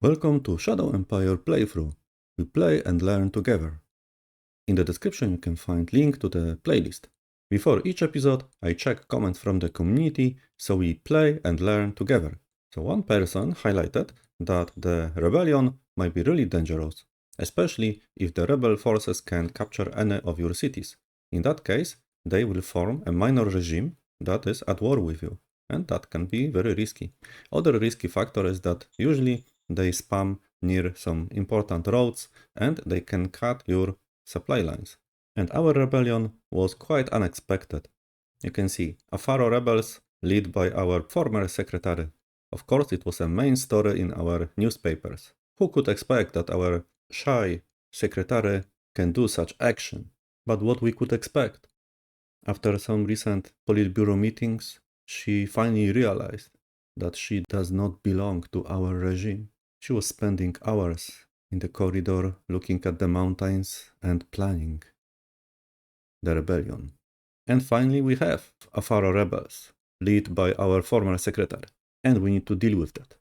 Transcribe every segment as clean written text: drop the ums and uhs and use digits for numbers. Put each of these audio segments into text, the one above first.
Welcome to Shadow Empire playthrough. We play and learn together. In the description you can find link to the playlist. Before each episode I check comments from the community so we play and learn together. So one person highlighted that the rebellion might be really dangerous, especially if the rebel forces can capture any of your cities. In that case, they will form a minor regime that is at war with you, and that can be very risky. Other risky factor is that usually they spam near some important roads and they can cut your supply lines. And our rebellion was quite unexpected. You can see Afaro rebels led by our former secretary. Of course, it was a main story in our newspapers. Who could expect that our shy secretary can do such action? But what we could expect? After some recent Politburo meetings, she finally realized that she does not belong to our regime. She was spending hours in the corridor looking at the mountains and planning the rebellion. And finally we have Afaro rebels, led by our former secretary, and we need to deal with that.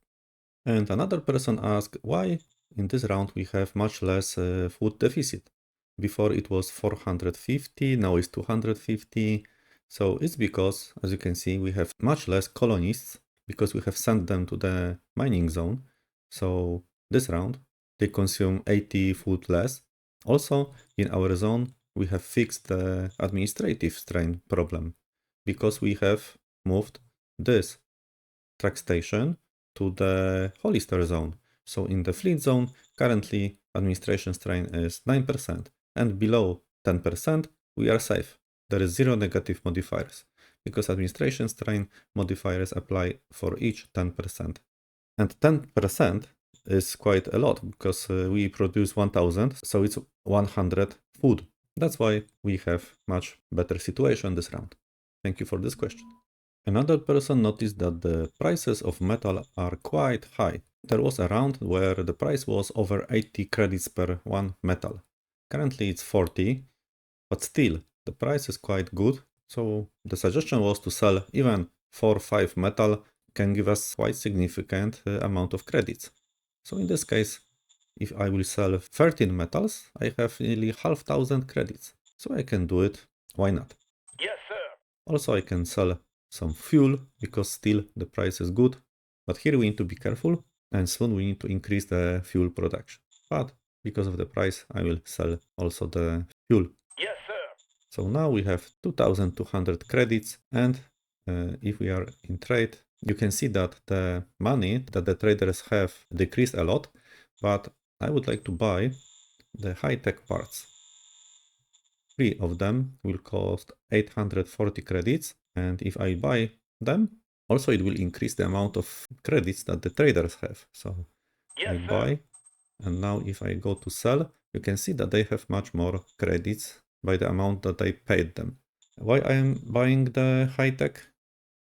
And another person asked why in this round we have much less food deficit. Before it was 450, now it's 250. So it's because, as you can see, we have much less colonists because we have sent them to the mining zone. So this round, they consume 80 food less. Also, in our zone, we have fixed the administrative strain problem because we have moved this track station to the Hollister zone. So in the fleet zone, currently administration strain is 9%, and below 10%, we are safe. There is zero negative modifiers because administration strain modifiers apply for each 10%. And 10% is quite a lot because we produce 1000, so it's 100 food. That's why we have much better situation this round. Thank you for this question. Another person noticed that the prices of metal are quite high. There was a round where the price was over 80 credits per one metal. Currently it's 40, but still the price is quite good. So the suggestion was to sell even 4 or 5 metal can give us quite significant amount of credits. So in this case, if I will sell 13 metals, I have nearly 500 credits. So I can do it. Why not? Yes, sir. Also I can sell some fuel because still the price is good. But here we need to be careful and soon we need to increase the fuel production. But because of the price, I will sell also the fuel. Yes, sir. So now we have 2200 credits, and if we are in trade, you can see that the money that the traders have decreased a lot, but I would like to buy the high-tech parts. 3 of them will cost 840 credits, and if I buy them, also it will increase the amount of credits that the traders have. So Yes, I sir. buy, and now if I go to sell, you can see that they have much more credits by the amount that I paid them. Why I am buying the high-tech?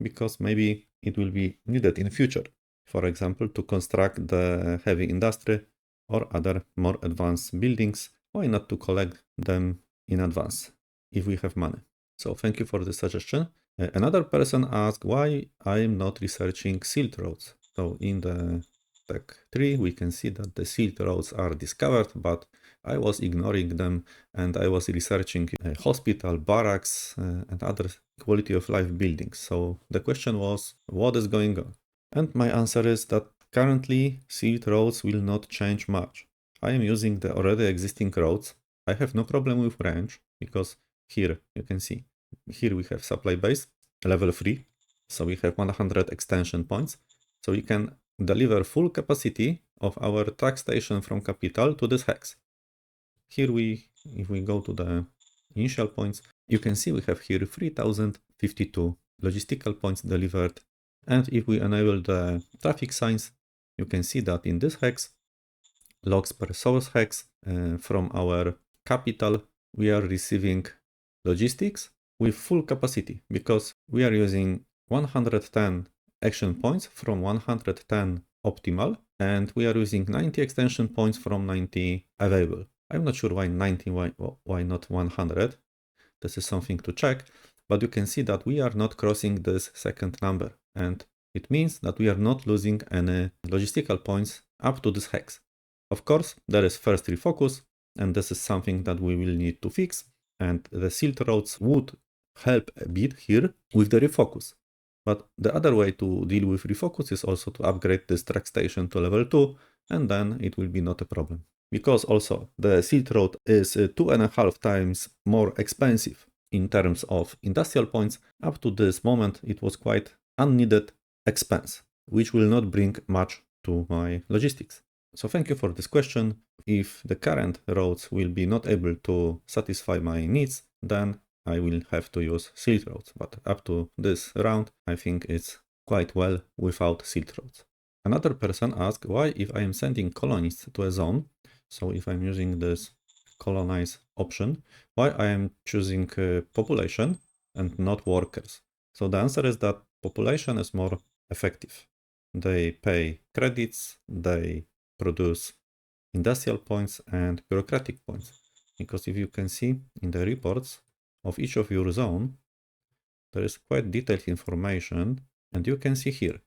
Because maybe it will be needed in future. For example, to construct the heavy industry or other more advanced buildings. Why not to collect them in advance if we have money? So thank you for the suggestion. Another person asked why I am not researching silt roads. So in the Tech 3 we can see that the silt roads are discovered, but I was ignoring them and I was researching hospital, barracks and other quality of life buildings. So the question was, what is going on? And my answer is that currently silt roads will not change much. I am using the already existing roads. I have no problem with range because here you can see, here we have supply base, level 3. So we have 100 extension points. So we can deliver full capacity of our track station from capital to this hex. Here if we go to the initial points, you can see we have here 3052 logistical points delivered. And if we enable the traffic signs, you can see that in this hex, logs per source hex, from our capital, we are receiving logistics with full capacity because we are using 110 action points from 110 optimal, and we are using 90 extension points from 90 available. I'm not sure why 90, why not 100. This is something to check, but you can see that we are not crossing this second number, and it means that we are not losing any logistical points up to this hex. Of course, there is first refocus, and this is something that we will need to fix, and the silt roads would help a bit here with the refocus. But the other way to deal with refocus is also to upgrade this track station to level 2, and then it will be not a problem. Because also the silt road is 2.5 times more expensive in terms of industrial points. Up to this moment it was quite unneeded expense, which will not bring much to my logistics. So thank you for this question. If the current roads will be not able to satisfy my needs, then I will have to use silt roads. But up to this round, I think it's quite well without silt roads. Another person asked why if I am sending colonists to a zone, so if I'm using this colonize option, why I am choosing population and not workers. So the answer is that population is more effective. They pay credits, they produce industrial points and bureaucratic points. Because if you can see in the reports of each of your zone, there is quite detailed information, and you can see here,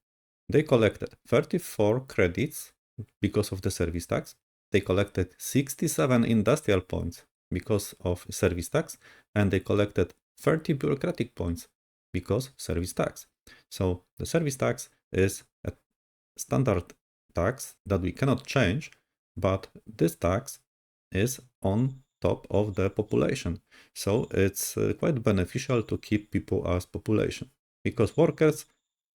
they collected 34 credits because of the service tax. They collected 67 industrial points because of service tax, and they collected 30 bureaucratic points because service tax. So the service tax is a standard tax that we cannot change, but this tax is on top of the population. So it's quite beneficial to keep people as population, because workers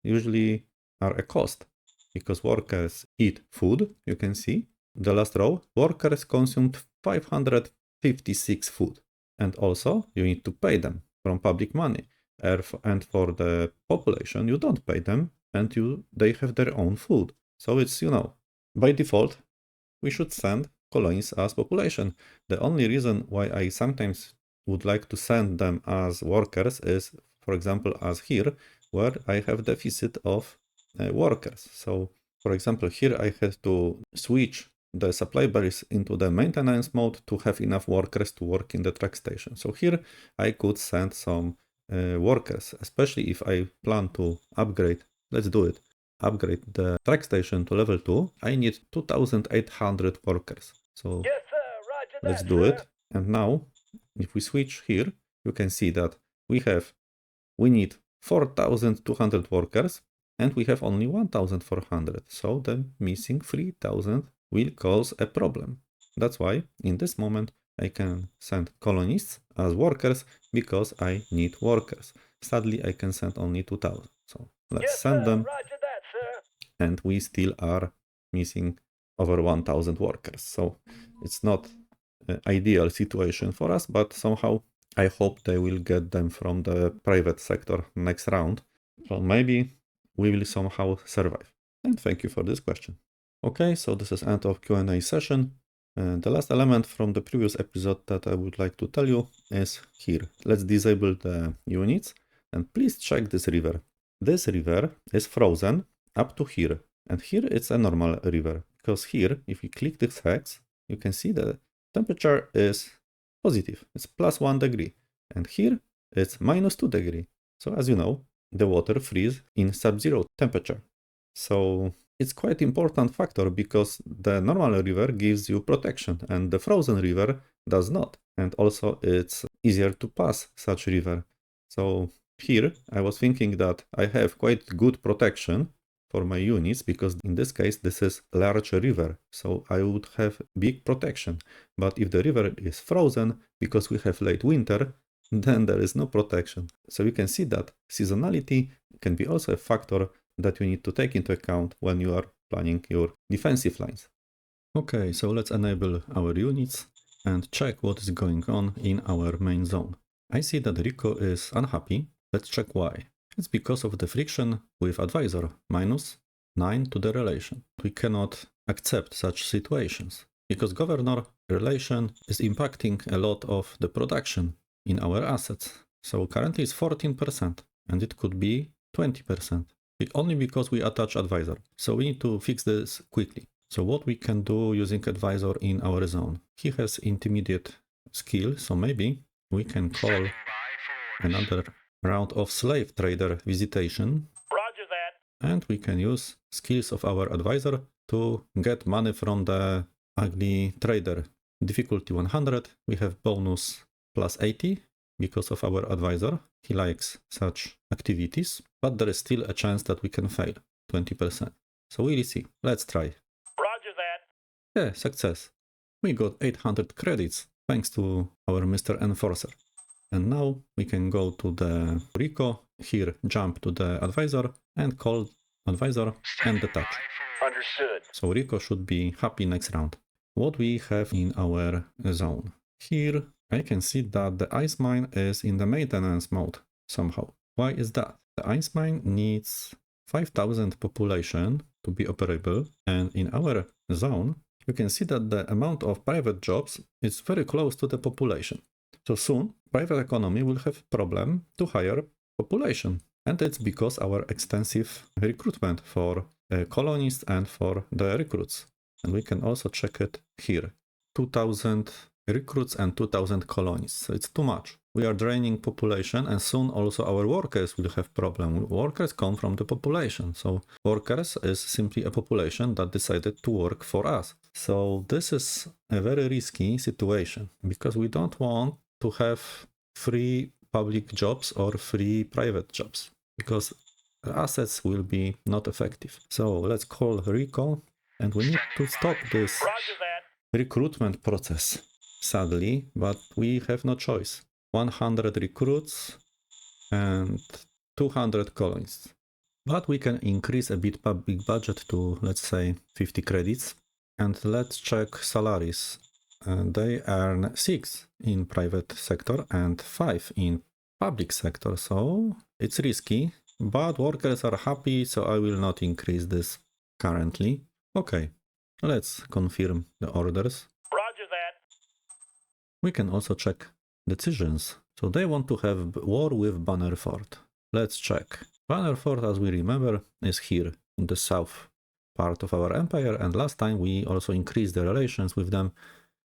usually are a cost, because workers eat food. You can see the last row, workers consumed 556 food, and also you need to pay them from public money, and for the population you don't pay them, and they have their own food. So it's, by default we should send colonies as population. The only reason why I sometimes would like to send them as workers is, for example, as here, where I have deficit of workers. So, for example, here I had to switch the supply berries into the maintenance mode to have enough workers to work in the track station. So here I could send some workers, especially if I plan to upgrade. Let's do it. Upgrade the track station to level 2, I need 2,800 workers. So Yes, sir. Roger let's that, do sir. it. And now, if we switch here, you can see that we need 4,200 workers, and we have only 1,400. So the missing 3,000 will cause a problem. That's why in this moment I can send colonists as workers because I need workers. Sadly, I can send only 2,000. So let's Yes, send sir. them, Roger that, sir. and we still are missing over 1,000 workers. So it's not an ideal situation for us, but somehow I hope they will get them from the private sector next round. So maybe we will somehow survive. And thank you for this question. Okay, so this is end of Q&A session. And the last element from the previous episode that I would like to tell you is here. Let's disable the units, and please check this river. This river is frozen up to here, and here it's a normal river, because here, if you click this hex, you can see the temperature is positive, it's +1 degree, and here it's -2 degree. So as you know, the water freezes in sub-zero temperature. So it's quite important factor, because the normal river gives you protection and the frozen river does not. And also it's easier to pass such river. So here I was thinking that I have quite good protection for my units, because in this case this is large river, so I would have big protection. But if the river is frozen because we have late winter, then there is no protection. So you can see that seasonality can be also a factor that you need to take into account when you are planning your defensive lines. Okay, so let's enable our units and check what is going on in our main zone. I see that Rico is unhappy. Let's check why. It's because of the friction with advisor, -9 to the relation. We cannot accept such situations, because governor relation is impacting a lot of the production in our assets. So currently it's 14%, and it could be 20%. Only because we attach advisor. So we need to fix this quickly. So what we can do using advisor in our zone? He has intermediate skill, so maybe we can call another round of slave trader visitation. Roger that. And we can use skills of our advisor to get money from the ugly trader. Difficulty 100, we have bonus plus 80 because of our advisor. He likes such activities, but there is still a chance that we can fail, 20%. So we'll see. Let's try. Roger that. Yeah, success. We got 800 credits thanks to our Mr. Enforcer. And now we can go to the Rico, here jump to the advisor and call advisor and detach. Understood. So Rico should be happy next round. What we have in our zone. Here I can see that the ice mine is in the maintenance mode somehow. Why is that? The ice mine needs 5,000 population to be operable, and in our zone you can see that the amount of private jobs is very close to the population. So soon private economy will have problem to hire population, and it's because our extensive recruitment for colonists and for the recruits. And we can also check it here. 2,000 recruits and 2,000 colonists. So it's too much. We are draining population, and soon also our workers will have problem. Workers come from the population. So workers is simply a population that decided to work for us. So this is a very risky situation because we don't want to have free public jobs or free private jobs because the assets will be not effective. So let's call Rico, and we need to stop this recruitment process, sadly, but we have no choice. 100 recruits and 200 colonists. But we can increase a bit public budget to, let's say, 50 credits. And let's check salaries. They earn 6 in private sector and 5 in public sector. So it's risky, but workers are happy, so I will not increase this currently. Okay, let's confirm the orders. Roger that. We can also check decisions. So they want to have war with Bannerford. Let's check. Bannerford, as we remember, is here in the south part of our empire, and last time we also increased the relations with them.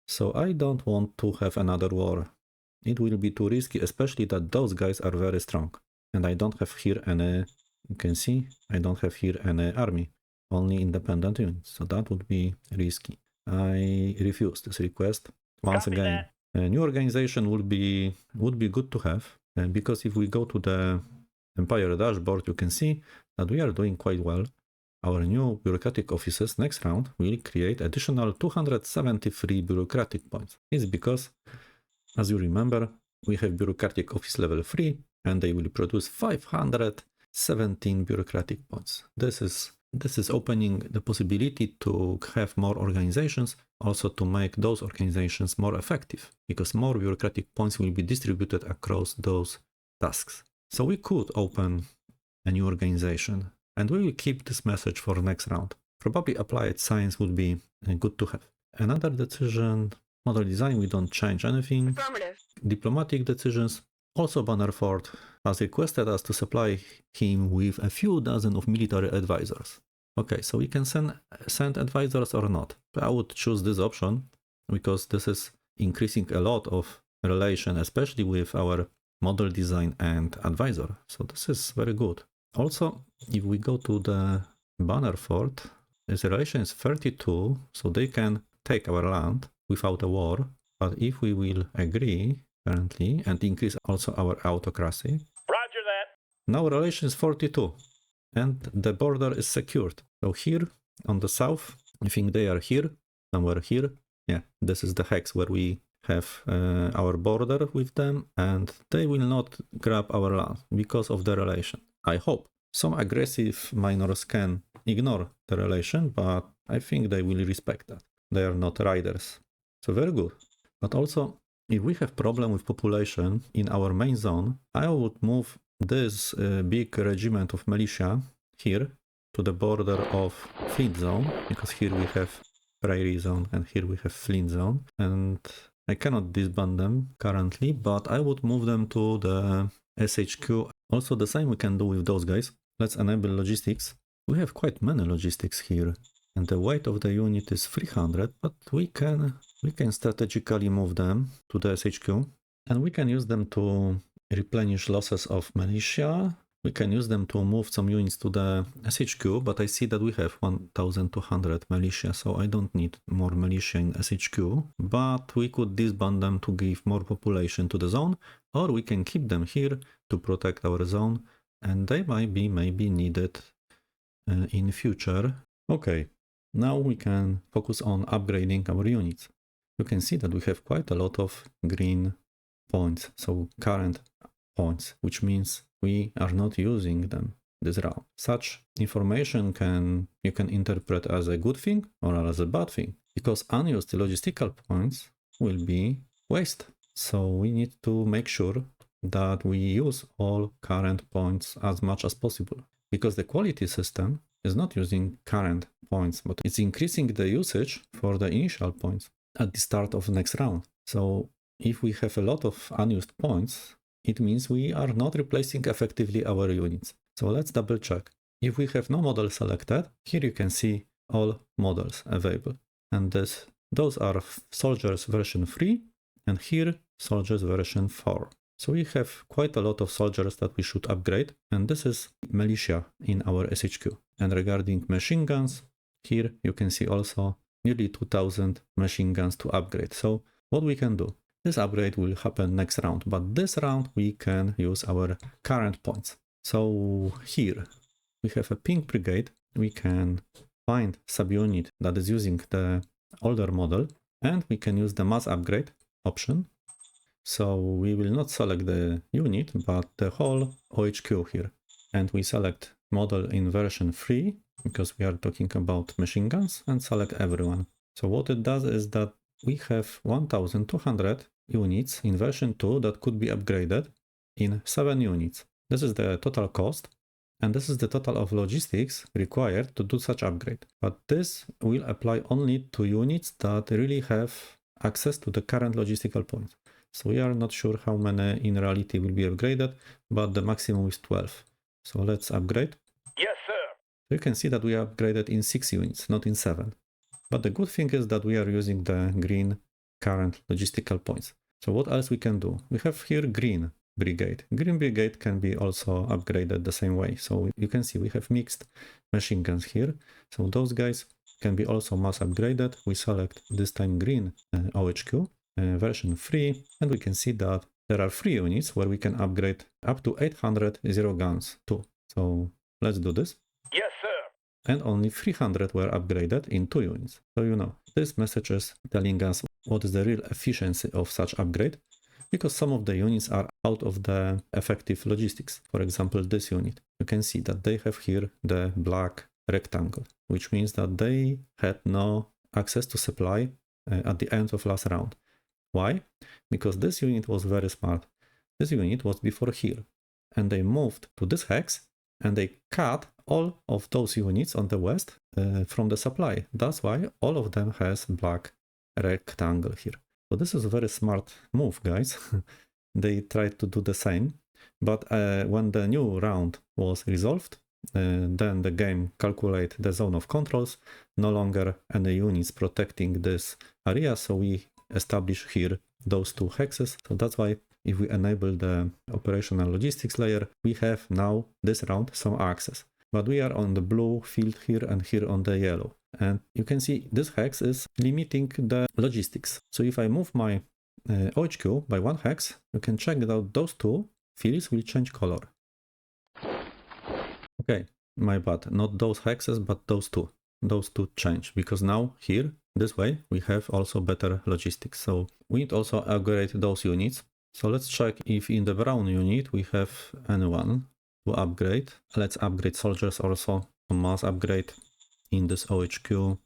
So I don't want to have another war. It will be too risky, especially that those guys are very strong. And I don't have here any, you can see, I don't have here any army, only independent units. So that would be risky. I refuse this request. Once Copy again, a new organization would be good to have, because if we go to the Empire dashboard, you can see that we are doing quite well. Our new bureaucratic offices next round will create additional 273 bureaucratic points. It's because, as you remember, we have bureaucratic office level 3 and they will produce 517 bureaucratic points. This is opening the possibility to have more organizations, also to make those organizations more effective, because more bureaucratic points will be distributed across those tasks. So we could open a new organization, and we will keep this message for next round. Probably applied science would be good to have. Another decision, model design, we don't change anything. Affirmative. Diplomatic decisions, also Bannerford has requested us to supply him with a few dozen of military advisors. Okay, so we can send advisors or not. I would choose this option because this is increasing a lot of relation, especially with our model design and advisor. So this is very good. Also, if we go to the Bannerford, this relation is 32, so they can take our land without a war. But if we will agree currently and increase also our autocracy, Roger that. now relation is 42 and the border is secured. So here on the south, I think they are here, somewhere here. Yeah, this is the hex where we have our border with them, and they will not grab our land because of the relation. I hope. Some aggressive minors can ignore the relation, but I think they will respect that. They are not riders. So very good. But also, if we have problem with population in our main zone, I would move this big regiment of militia here to the border of Flint zone, because here we have Prairie zone and here we have Flint zone, and I cannot disband them currently, but I would move them to the SHQ. Also the same we can do with those guys. Let's enable logistics. We have quite many logistics here, and the weight of the unit is 300, but we can strategically move them to the SHQ, and we can use them to replenish losses of militia we can use them to move some units to the SHQ, but I see that we have 1200 militia, so I don't need more militia in SHQ, but we could disband them to give more population to the zone, or we can keep them here to protect our zone, and they might be maybe needed in future. Okay, now we can focus on upgrading our units. You can see that we have quite a lot of green points, so current points, which means we are not using them this round. Such information you can interpret as a good thing or as a bad thing, because unused logistical points will be waste. So we need to make sure that we use all current points as much as possible, because the quality system is not using current points, but it's increasing the usage for the initial points at the start of the next round. So if we have a lot of unused points, it means we are not replacing effectively our units. So let's double check. If we have no model selected, here you can see all models available. And those are soldiers version 3, and here soldiers version 4. So we have quite a lot of soldiers that we should upgrade, and this is militia in our SHQ. And regarding machine guns, here you can see also nearly 2000 machine guns to upgrade. So what we can do? This upgrade will happen next round, but this round we can use our current points. So here we have a pink brigade. We can find subunit that is using the older model, and we can use the mass upgrade option. So we will not select the unit, but the whole OHQ here. And we select model in version 3, because we are talking about machine guns, and select everyone. So what it does is that we have 1200 units in version 2 that could be upgraded in 7 units. This is the total cost, and this is the total of logistics required to do such upgrade. But this will apply only to units that really have access to the current logistical points. So we are not sure how many in reality will be upgraded, but the maximum is 12. So let's upgrade. Yes, sir. You can see that we upgraded in 6 units, not in 7. But the good thing is that we are using the green current logistical points. So what else we can do? We have here green brigade. Green brigade can be also upgraded the same way. So you can see we have mixed machine guns here. So those guys can be also mass upgraded. We select this time green OHQ version 3, and we can see that there are 3 units where we can upgrade up to 800 zero guns too. So let's do this. Yes, sir. And only 300 were upgraded in 2 units. So this message is telling us what is the real efficiency of such upgrade, because some of the units are out of the effective logistics. For example, this unit, you can see that they have here the black rectangle, which means that they had no access to supply at the end of last round. Why? Because this unit was very smart. This unit was before here, and they moved to this hex, and they cut all of those units on the west from the supply. That's why all of them has black rectangle here. So this is a very smart move, guys. They tried to do the same, but when the new round was resolved, then the game calculate the zone of controls, no longer any units protecting this area, so we establish here those 2 hexes. So that's why if we enable the operational logistics layer, we have now this round some access. But we are on the blue field here and here on the yellow. And you can see this hex is limiting the logistics. So if I move my OHQ by 1 hex, you can check that those 2 fields will change color. Okay, my bad, not those hexes, but those 2. Those 2 change, because now here, this way, we have also better logistics. So we need also upgrade those units. So let's check if in the brown unit we have anyone to upgrade. Let's upgrade soldiers also, mass upgrade in this OHQ.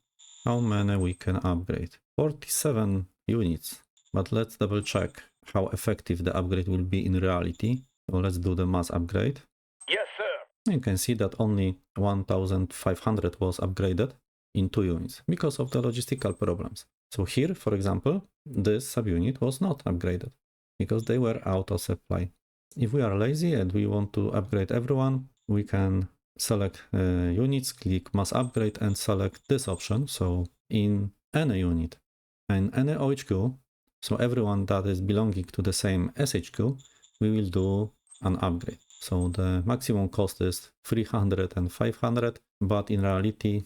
How many we can upgrade? 47 units, but let's double check how effective the upgrade will be in reality. So let's do the mass upgrade. Yes, sir. You can see that only 1500 was upgraded in 2 units because of the logistical problems. So here, for example, this subunit was not upgraded because they were out of supply. If we are lazy and we want to upgrade everyone, we can select units, click mass upgrade and select this option. So in any unit and any OHQ, so everyone that is belonging to the same SHQ, we will do an upgrade. So the maximum cost is 300 and 500, but in reality,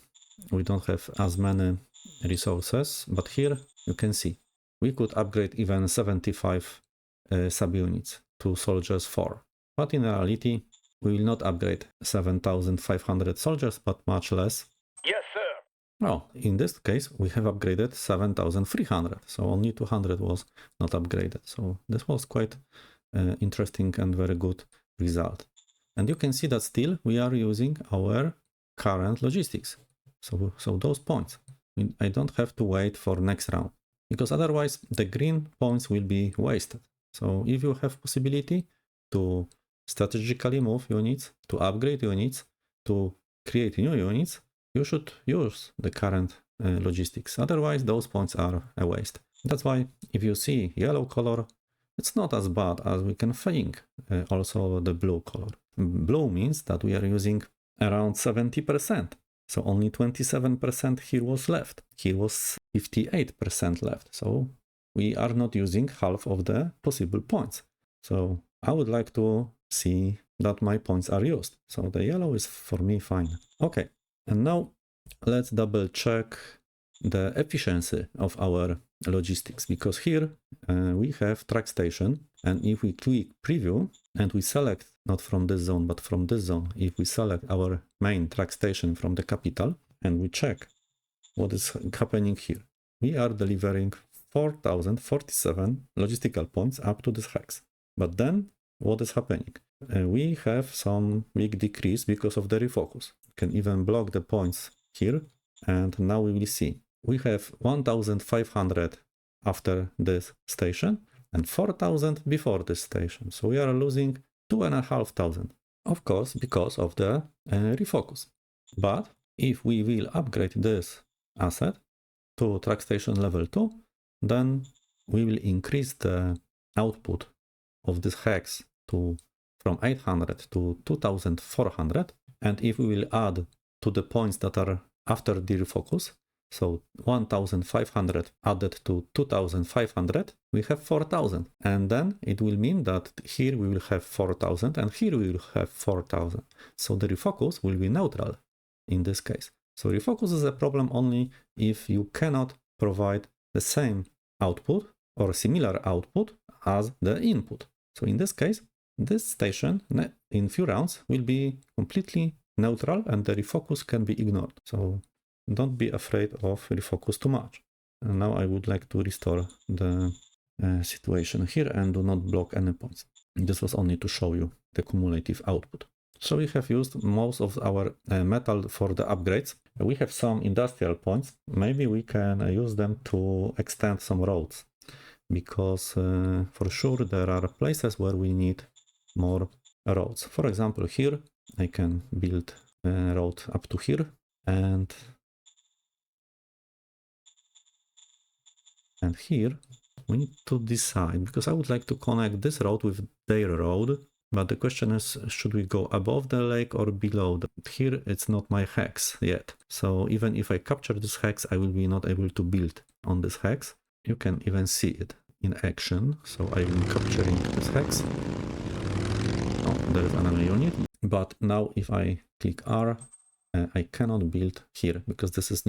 we don't have as many resources. But here you can see we could upgrade even 75 subunits to soldiers 4. But in reality, we will not upgrade 7,500 soldiers, but much less. Yes, sir. Well, in this case, we have upgraded 7,300, so only 200 was not upgraded. So this was quite interesting and very good result. And you can see that still we are using our current logistics. So those points, I don't have to wait for next round, because otherwise the green points will be wasted. So if you have possibility to strategically move units, to upgrade units, to create new units, you should use the current logistics. Otherwise, those points are a waste. That's why if you see yellow color, it's not as bad as we can think. Also the blue color. Blue means that we are using around 70%. So only 27% here was left. Here was 58% left. So we are not using half of the possible points. So I would like to see that my points are used. So the yellow is for me fine. Okay, and now let's double check the efficiency of our logistics, because here we have track station, and if we click preview and we select not from this zone but from this zone, if we select our main track station from the capital and we check what is happening here, we are delivering 4,047 logistical points up to this hex. But then what is happening? We have some big decrease because of the refocus. You can even block the points here, and now we will see we have 1,500 after this station and 4,000 before this station. So we are losing 2,500, of course, because of the refocus. But if we will upgrade this asset to track station level 2, then we will increase the output of this hex from 800 to 2,400. And if we will add to the points that are after the refocus, so 1,500 added to 2,500, we have 4,000. And then it will mean that here we will have 4,000 and here we will have 4,000. So the refocus will be neutral in this case. So refocus is a problem only if you cannot provide the same output or similar output as the input. So in this case, this station in few rounds will be completely neutral and the refocus can be ignored. So don't be afraid of refocus too much. And now I would like to restore the situation here and do not block any points. This was only to show you the cumulative output. So we have used most of our metal for the upgrades. We have some industrial points. Maybe we can use them to extend some roads, because for sure there are places where we need more roads. For example, here I can build a road up to here, and here we need to decide, because I would like to connect this road with their road, but the question is, should we go above the lake or below? Here it's not my hex yet, so even if I capture this hex, I will be not able to build on this hex. You can even see it in action. So I am capturing this hex. Oh, there is another unit. But now if I click R, I cannot build here because this is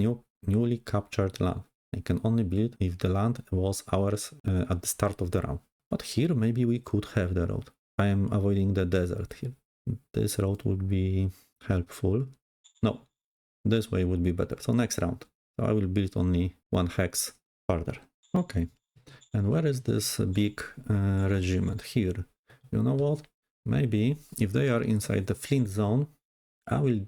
newly captured land. I can only build if the land was ours at the start of the round. But here maybe we could have the road. I am avoiding the desert here. This road would be helpful. No, this way would be better. So next round. So I will build only one hex further. Okay. And where is this big regiment? Here. You know what? Maybe if they are inside the flint zone, I will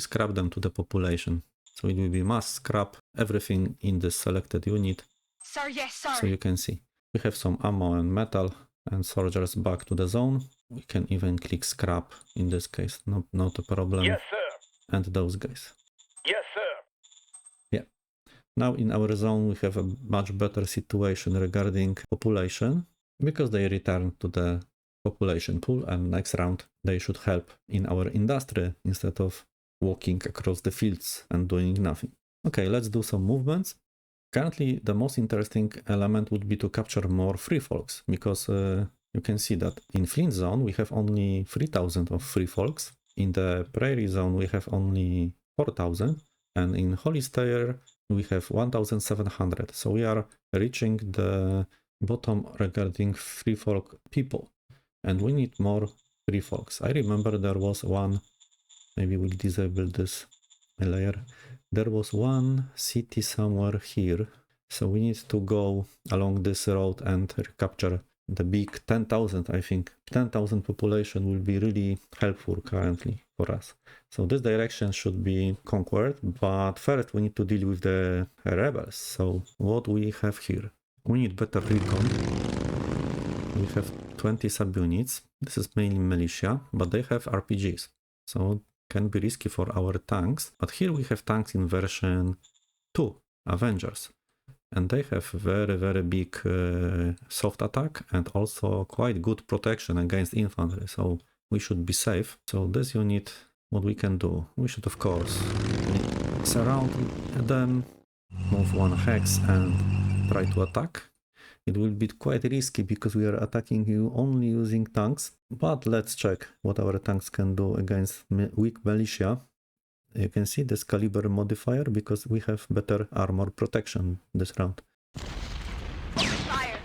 scrap them to the population. So it will be mass scrap everything in the selected unit. Sir, yes, sir. So you can see we have some ammo and metal and soldiers back to the zone. We can even click scrap in this case, not a problem. Yes, sir. And those guys. Yes, sir. Yeah. Now in our zone we have a much better situation regarding population because they return to the population pool, and next round they should help in our industry instead of walking across the fields and doing nothing. Okay, let's do some movements. Currently the most interesting element would be to capture more free folks, because you can see that in Flint zone we have only 3,000 of free folks. In the Prairie zone we have only 4,000, and in Hollister we have 1,700. So we are reaching the bottom regarding free folk people, and we need more free folks. I remember there was one, maybe we'll disable this layer. There was one city somewhere here, so we need to go along this road and recapture the big 10,000. I think 10,000 population will be really helpful currently for us. So this direction should be conquered, but first we need to deal with the rebels. So what we have here? We need better recon. We have 20 subunits. This is mainly militia, but they have RPGs, so can be risky for our tanks. But here we have tanks in version 2, Avengers, and they have very big soft attack and also quite good protection against infantry, so we should be safe. So this unit, what we can do, we should of course surround them, move one hex and try to attack. It will be quite risky because we are attacking you only using tanks, but let's check what our tanks can do against weak militia. You can see this caliber modifier because we have better armor protection this round. Fire.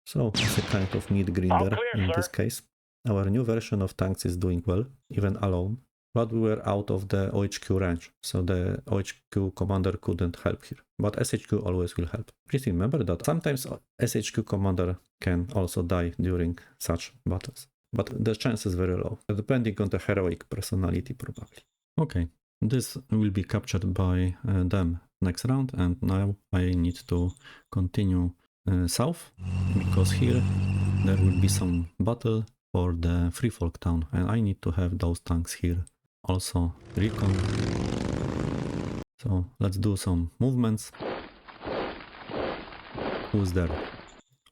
So it's a kind of meat grinder clear, in sir. this case. Our new version of tanks is doing well, even alone, but we were out of the OHQ range, so the OHQ commander couldn't help here. But SHQ always will help. Please remember that sometimes SHQ commander can also die during such battles, but the chance is very low, depending on the heroic personality probably. Okay, this will be captured by them next round, and now I need to continue south, because here there will be some battle for the Free Folk town, and I need to have those tanks here. Also recon. So let's do some movements. Who's there?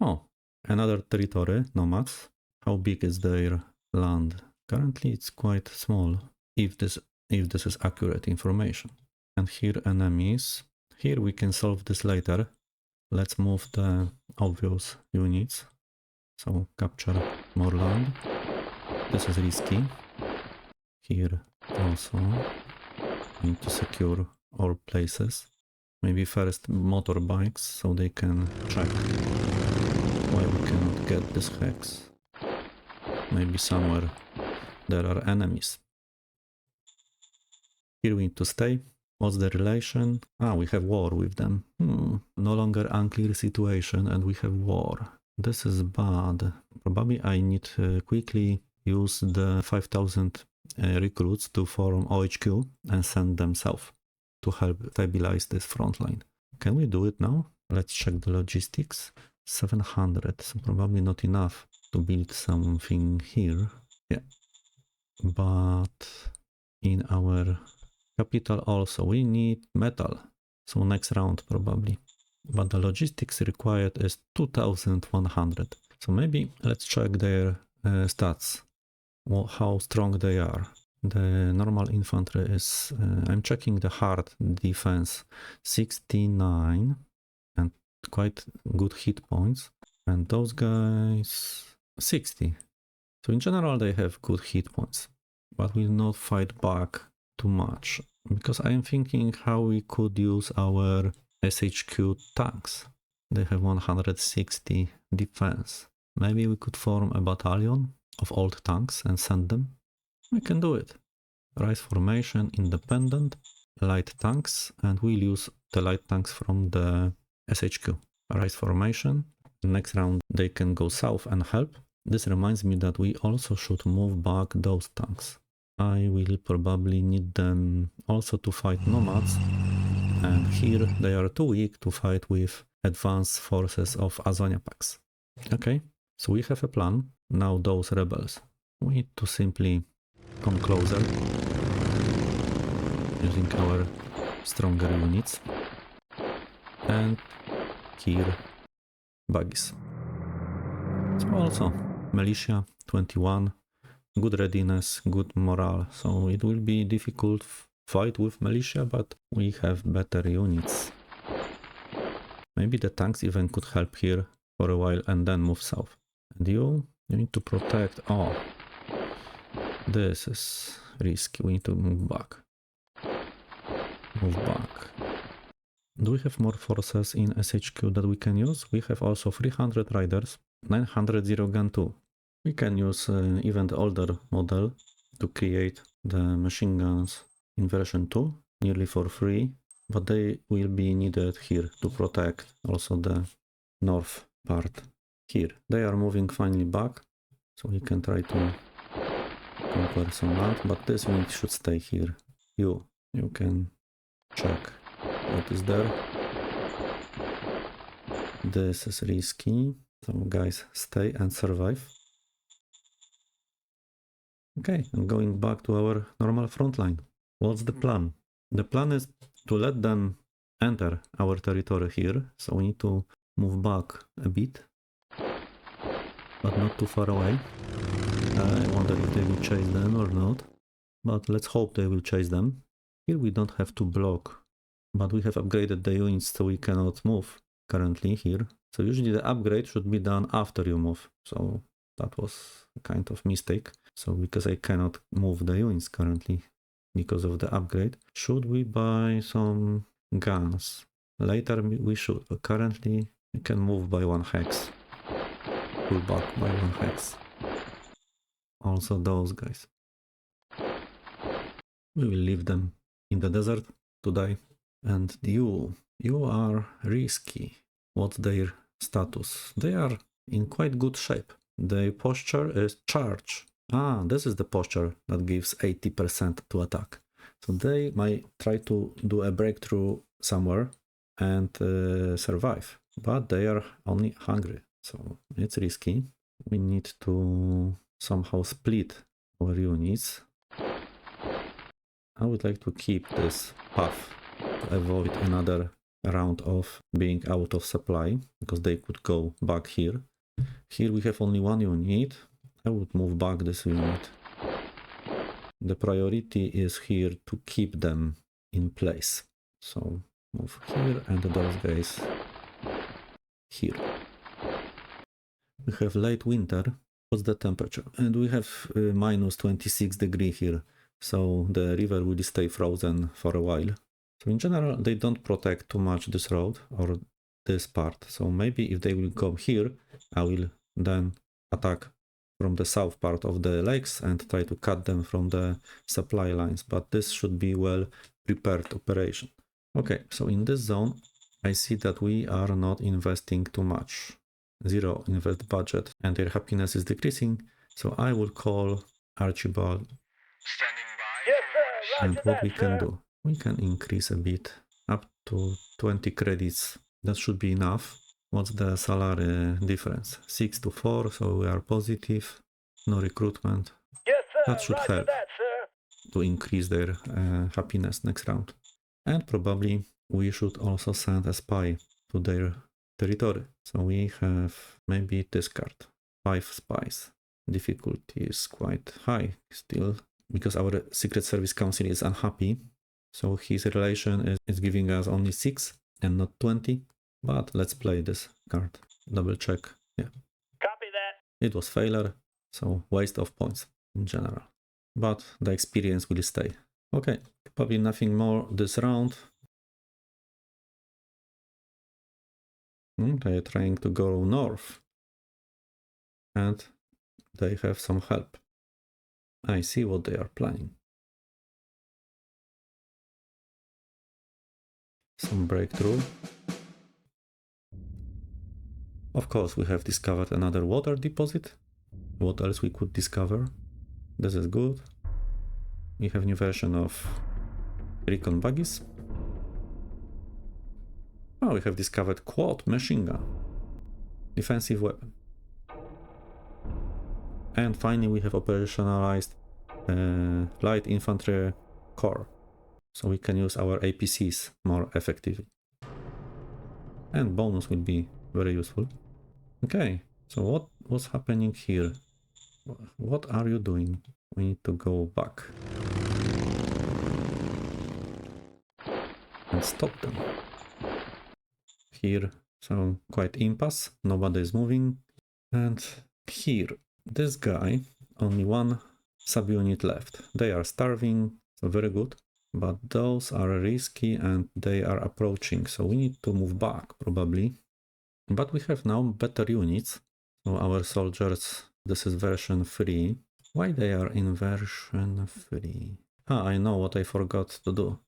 Oh, another territory, nomads. How big is their land? Currently it's quite small, if this is accurate information. And here enemies. Here we can solve this later. Let's move the obvious units. So capture more land. This is risky. Here also need to secure all places. Maybe first motorbikes, so they can check why we cannot get this hex. Maybe somewhere there are enemies. Here we need to stay. What's the relation? Ah, we have war with them. No longer unclear situation and we have war. This is bad. Probably I need to quickly use the 5,000 recruits to form OHQ and send them south to help stabilize this front line. Can we do it now? Let's check the logistics. 700, so probably not enough to build something here. Yeah, but in our capital also we need metal, so next round probably. But the logistics required is 2,100. So maybe let's check their stats, how strong they are. The normal infantry is, I'm checking the hard defense, 69 and quite good hit points. And those guys, 60. So in general they have good hit points, but will not fight back too much. Because I'm thinking how we could use our SHQ tanks. They have 160 defense. Maybe we could form a battalion of old tanks and send them. We can do it. Rise formation, independent, light tanks, and we'll use the light tanks from the SHQ. Rise formation. Next round they can go south and help. This reminds me that we also should move back those tanks. I will probably need them also to fight nomads, and here they are too weak to fight with advanced forces of Azonia packs. Okay, so we have a plan. Now those rebels, we need to simply come closer using our stronger units and here buggies. So also militia 21, good readiness, good morale, so it will be difficult fight with militia, but we have better units. Maybe the tanks even could help here for a while and then move south. And you need to protect. Oh, this is risky. We need to move back. Move back. Do we have more forces in SHQ that we can use? We have also 300 riders, 900 zero gun 2. We can use even the older model to create the machine guns in version 2, nearly for free, but they will be needed here to protect also the north part here. They are moving finally back, so we can try to conquer some land, but this unit should stay here. You can check what is there. This is risky, so guys, stay and survive. Okay, and going back to our normal front line. What's the plan? The plan is to let them enter our territory here, so we need to move back a bit, but not too far away. I wonder if they will chase them or not, but let's hope they will chase them. Here we don't have to block, but we have upgraded the units so we cannot move currently here. So usually the upgrade should be done after you move, so that was a kind of mistake. So because I cannot move the units currently because of the upgrade, should we buy some guns? Later we should, but currently we can move by 1 hex. Pull back by 1 hex. Also those guys. We will leave them in the desert to die. And you are risky. What's their status? They are in quite good shape. Their posture is charge. Ah, this is the posture that gives 80% to attack. So they might try to do a breakthrough somewhere and survive, but they are only hungry, so it's risky. We need to somehow split our units. I would like to keep this path to avoid another round of being out of supply, because they could go back here. Here we have only 1 unit. I would move back this unit. The priority is here to keep them in place. So move here and those guys here. We have late winter. What's the temperature? And we have minus 26 degrees here. So the river will stay frozen for a while. So in general, they don't protect too much this road or this part. So maybe if they will come here, I will then attack from the south part of the lakes and try to cut them from the supply lines. But this should be well prepared operation. Okay, so in this zone, I see that we are not investing too much. 0 invest budget, and their happiness is decreasing. So I will call Archibald. Standing by. Yes, sir. And Roger what that, we can sir. do, we can increase a bit up to 20 credits. That should be enough. What's the salary difference? 6 to 4, so we are positive. No recruitment. Yes, sir. That should Roger help that, sir. to increase their happiness next round. And probably we should also send a spy to their territory. So we have maybe this card, 5 spies. Difficulty is quite high still, because our Secret Service Council is unhappy. So his relation is giving us only 6 and not 20. But let's play this card. Double check. Yeah, Copy that. it was failure, so waste of points in general. But the experience will stay. Okay, probably nothing more this round. They're trying to go north. And they have some help. I see what they are planning. Some breakthrough. Of course, we have discovered another water deposit. What else we could discover? This is good. We have new version of recon buggies. Oh, we have discovered quad machine gun. Defensive weapon. And finally we have operationalized light infantry corps. So we can use our APCs more effectively. And bonus will be very useful. Okay, so what was happening here? What are you doing? We need to go back. And stop them. Here So quite impasse, nobody is moving. And here, this guy, only one subunit left. They are starving, so very good. But those are risky and they are approaching, so we need to move back probably. But we have now better units. So our soldiers, this is version 3. Why they are in version 3? I know what I forgot to do.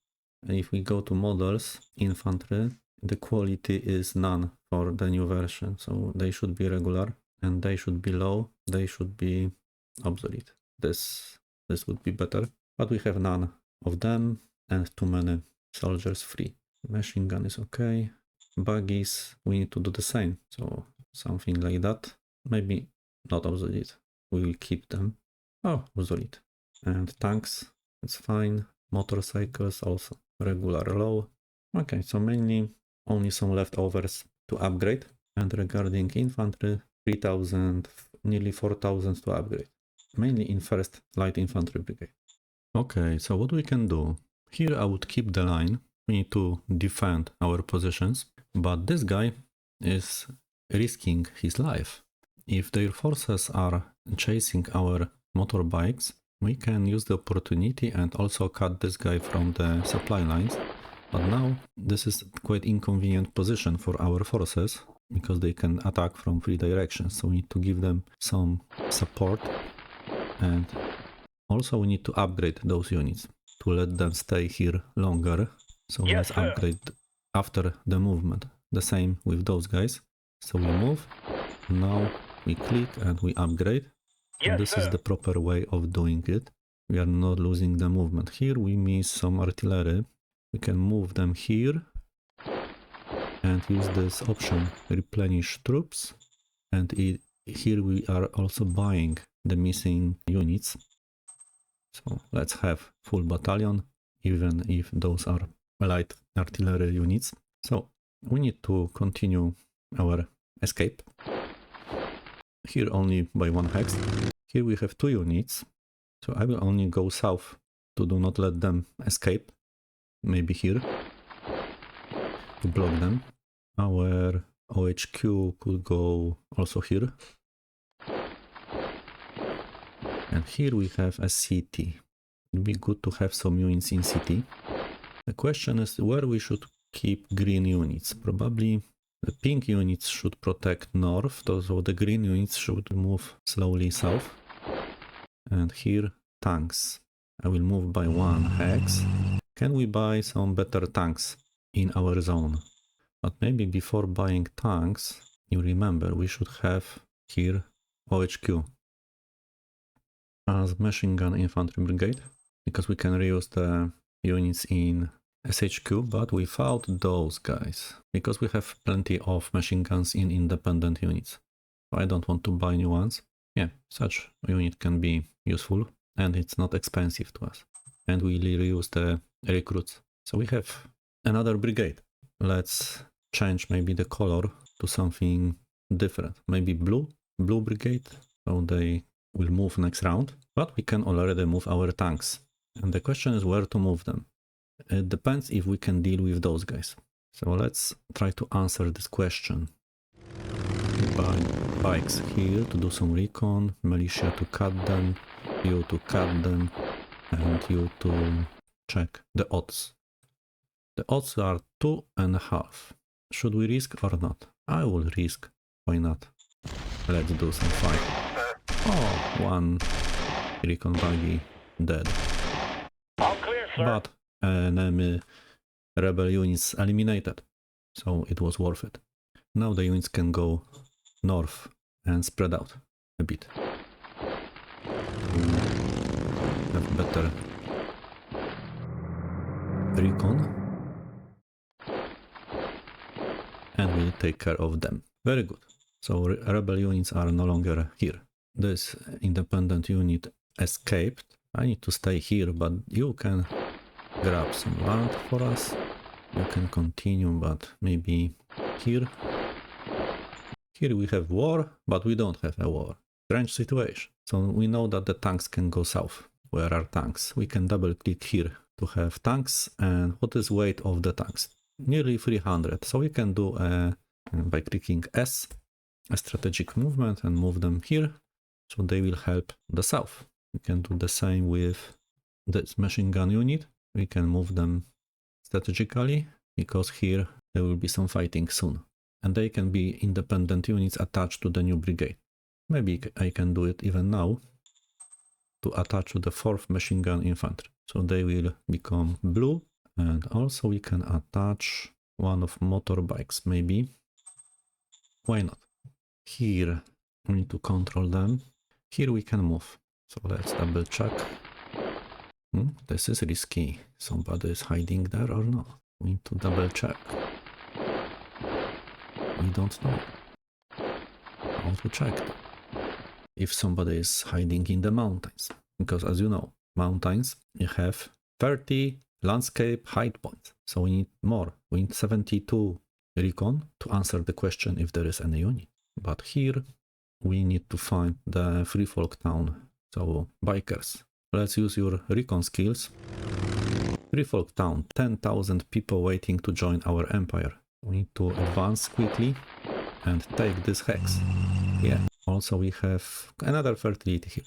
If we go to models, infantry, the quality is none for the new version. So they should be regular and they should be low. They should be obsolete. This would be better. But we have none of them and too many soldiers free. Machine gun is okay. Buggies, we need to do the same. So something like that. Maybe not obsolete. We will keep them. Oh, obsolete. And tanks, it's fine. Motorcycles also regular low. Okay, so mainly only some leftovers to upgrade. And regarding infantry, 3000, nearly 4000 to upgrade. Mainly in first light infantry brigade. Okay, so what we can do? Here I would keep the line. We need to defend our positions. But this guy is risking his life. If their forces are chasing our motorbikes, we can use the opportunity and also cut this guy from the supply lines. But now this is quite inconvenient position for our forces because they can attack from 3 directions. So we need to give them some support, and also we need to upgrade those units to let them stay here longer. So let's upgrade after the movement. The same with those guys. So we move, now we click and we upgrade. And this is the proper way of doing it. We are not losing the movement. Here we miss some artillery. We can move them here and use this option, replenish troops. And here we are also buying the missing units. So let's have full battalion, even if those are light artillery units. So we need to continue our escape. Here only by 1 hex. Here we have 2 units. So I will only go south to do not let them escape. Maybe here to block them. Our OHQ could go also here. And here we have a city. It would be good to have some units in city. The question is where we should keep green units. Probably the pink units should protect north, so the green units should move slowly south. And here, tanks. I will move by 1 hex. Can we buy some better tanks in our zone? But maybe before buying tanks, you remember we should have here OHQ as machine gun infantry brigade, because we can reuse the units in SHQ, but without those guys, because we have plenty of machine guns in independent units. So I don't want to buy new ones. Yeah, such a unit can be useful and it's not expensive to us. And we reuse the recruits. So we have another brigade. Let's change maybe the color to something different. Maybe blue brigade, so they will move next round. But we can already move our tanks. And the question is where to move them. It depends if we can deal with those guys. So let's try to answer this question. Buy bikes here to do some recon, militia to cut them, you to cut them, and you to check the odds. The odds are 2.5. Should we risk or not? I will risk. Why not? Let's do some fight. Oh, 1 recon buggy dead. All clear, sir. But enemy rebel units eliminated, so it was worth it. Now the units can go north and spread out a bit. Have better recon and we'll take care of them. Very good. So rebel units are no longer here. This independent unit escaped. I need to stay here, but you can grab some land for us. You can continue, but maybe here. Here we have war, but we don't have a war. Strange situation. So we know that the tanks can go south. Where are tanks? We can double click here to have tanks. And what is weight of the tanks? Nearly 300. So we can do a by clicking S, a strategic movement, and move them here. So they will help the south. We can do the same with this machine gun unit. We can move them strategically because here there will be some fighting soon. And they can be independent units attached to the new brigade. Maybe I can do it even now to attach to the 4th machine gun infantry. So they will become blue. And also we can attach one of motorbikes, maybe. Why not? Here we need to control them. Here we can move. So let's double check. This is risky. Somebody is hiding there or not? We need to double check. We don't know how to check that. If somebody is hiding in the mountains. Because as you know, mountains, you have 30 landscape height points. So we need more. We need 72 recon to answer the question if there is any unit. But here we need to find the free folk town. So bikers, let's use your recon skills. Free folk town, 10,000 people waiting to join our empire. We need to advance quickly and take this hex. Yeah, also we have another fertility here.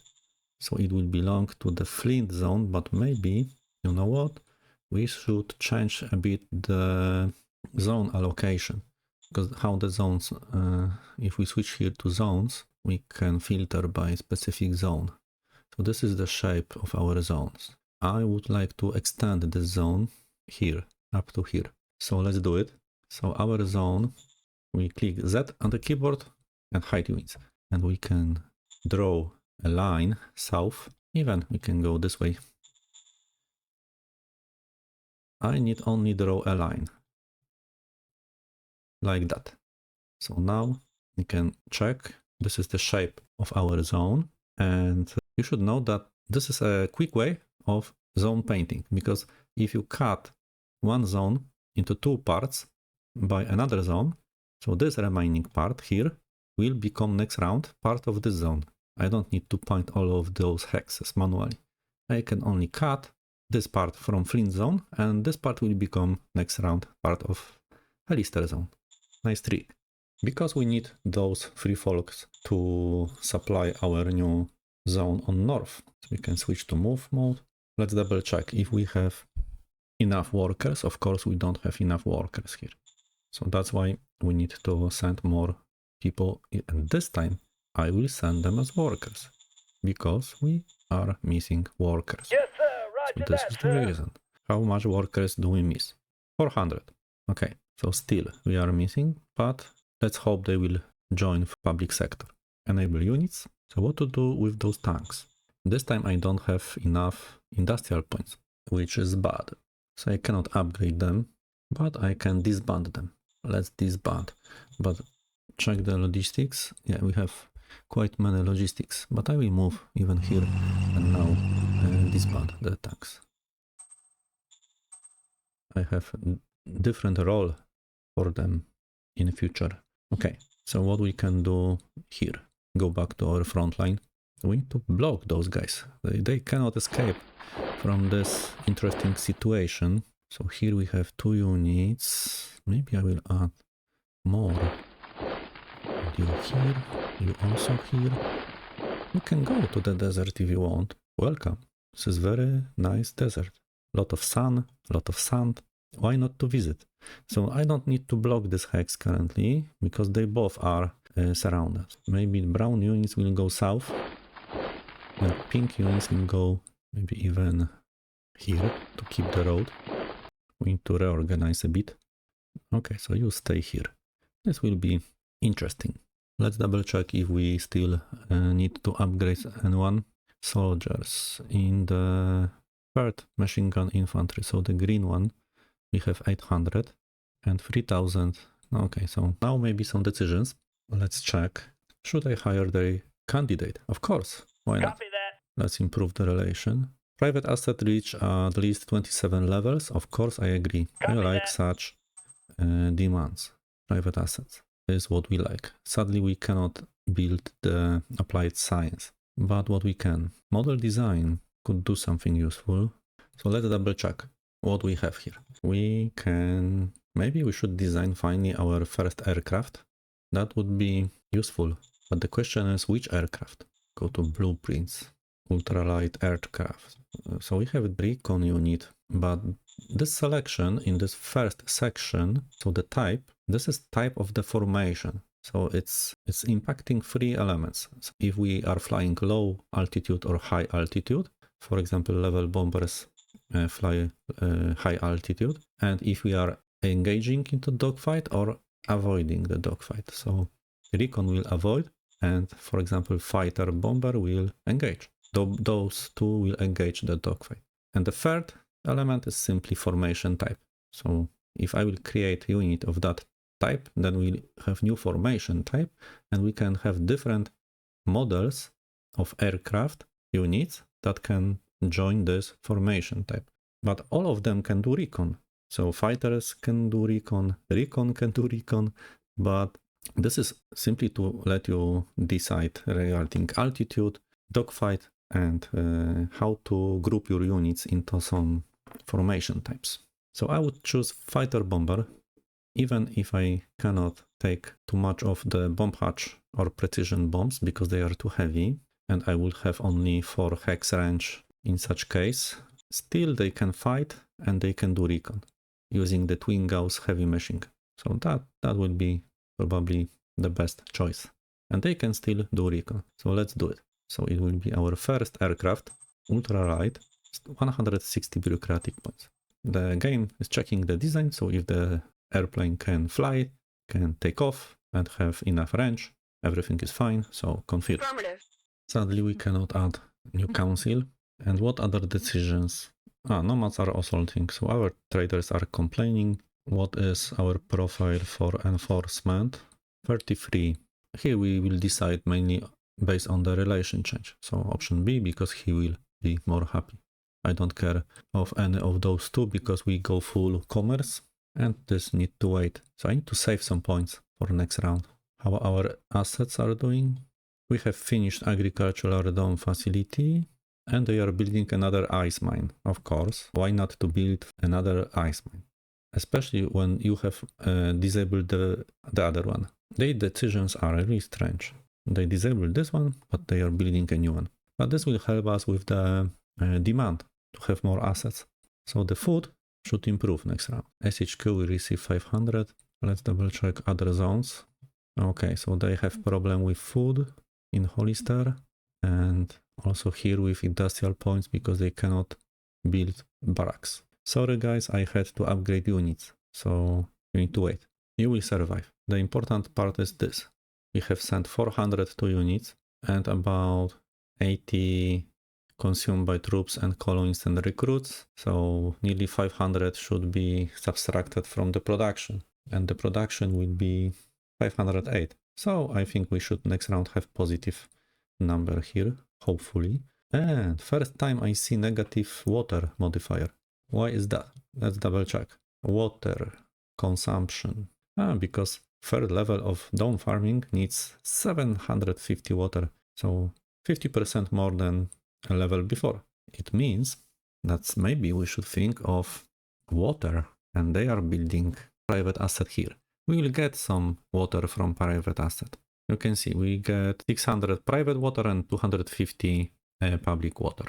So it will belong to the Flint zone, but maybe, you know what? We should change a bit the zone allocation. Because how the zones, if we switch here to zones, we can filter by specific zone. So this is the shape of our zones. I would like to extend this zone here, up to here. So let's do it. So our zone, we click Z on the keyboard and hide units. And we can draw a line south. Even we can go this way. I need only draw a line. Like that. So now you can check. This is the shape of our zone. And you should know that this is a quick way of zone painting. Because if you cut one zone into 2 parts by another zone, so this remaining part here will become next round part of this zone. I don't need to paint all of those hexes manually. I can only cut this part from Flint zone, and this part will become next round part of Alistair zone. Nice trick. Because we need those free folks to supply our new zone on north, so we can switch to move mode. Let's double check if we have enough workers. Of course, we don't have enough workers here. So that's why we need to send more people. And this time I will send them as workers because we are missing workers. Yes, sir. So Roger this that, is the sir. reason. How much workers do we miss? 400. Okay, so still we are missing, but let's hope they will join public sector. Enable units. So what to do with those tanks? This time I don't have enough industrial points, which is bad. So I cannot upgrade them, but I can disband them. Let's disband. But check the logistics. Yeah, we have quite many logistics, but I will move even here and now disband the tanks. I have different role for them in future. Okay, so what we can do here, go back to our front line. We need to block those guys. They cannot escape from this interesting situation. So here we have 2 units. Maybe I will add more. And you here, you also here. You can go to the desert if you want. Welcome. This is very nice desert. Lot of sun, lot of sand. Why not to visit? So I don't need to block this hex currently because they both are surrounded. Maybe brown units will go south and pink units will go maybe even here to keep the road. We need to reorganize a bit. Okay, so you stay here. This will be interesting. Let's double check if we still need to upgrade anyone. Soldiers in the 3rd machine gun infantry, so the green one, we have 800 and 3000. Okay, so now maybe some decisions. Let's check. Should I hire the candidate? Of course, why not? Copy that. Let's improve the relation. Private asset reach at least 27 levels. Of course, I agree. I Copy like that. such demands. Private assets is what we like. Sadly, we cannot build the applied science. But what we can, model design could do something useful. So let's double check. what we have here. Maybe we should design finally our first aircraft. That would be useful. But the question is which aircraft? Go to blueprints, ultralight aircraft. So we have a recon unit, but this selection in this first section, so the type, this is type of the formation. So it's impacting three elements. So if we are flying low altitude or high altitude, for example, level bombers fly high altitude, and if we are engaging into dogfight or avoiding the dogfight. So recon will avoid, and for example, fighter bomber will engage. Those two will engage the dogfight. And the third element is simply formation type. So if I will create a unit of that type, then we'll have new formation type, and we can have different models of aircraft units that can join this formation type. But all of them can do recon. So fighters can do recon can do recon, but this is simply to let you decide regarding altitude, dogfight, and how to group your units into some formation types. So I would choose fighter bomber, even if I cannot take too much of the bomb hatch or precision bombs because they are too heavy, and I would have only 4 hex range in such case. Still they can fight and they can do recon using the twin Gauss heavy machine. So that would be probably the best choice. And they can still do recon. So let's do it. So it will be our first aircraft, ultralight, 160 bureaucratic points. The game is checking the design, so if the airplane can fly, can take off, and have enough range, everything is fine, so confirm. Affirmative. Sadly, we cannot add new council. And what other decisions? Nomads are assaulting, so our traders are complaining. What is our profile for enforcement? 33. Here we will decide mainly based on the relation change. So option B, because he will be more happy. I don't care of any of those two because we go full commerce, and this need to wait. So I need to save some points for next round. How our assets are doing? We have finished agricultural dome facility, and they are building another ice mine, of course. Why not to build another ice mine? Especially when you have disabled the other one. Their decisions are really strange. They disabled this one, but they are building a new one. But this will help us with the demand to have more assets. So the food should improve next round. SHQ will receive 500. Let's double check other zones. Okay, so they have problem with food in Hollister, and also here with industrial points because they cannot build barracks. Sorry guys, I had to upgrade units, so you need to wait. You will survive. The important part is this. We have sent 402 units and about 80 consumed by troops and colonists and recruits, so nearly 500 should be subtracted from the production, and the production will be 508. So I think we should next round have positive number here, hopefully. And first time I see negative water modifier. Why is that? Let's double check. Water consumption. Because third level of dome farming needs 750 water, so 50% more than a level before. It means that maybe we should think of water, and they are building private asset here. We will get some water from private asset. You can see we get 600 private water and 250 public water.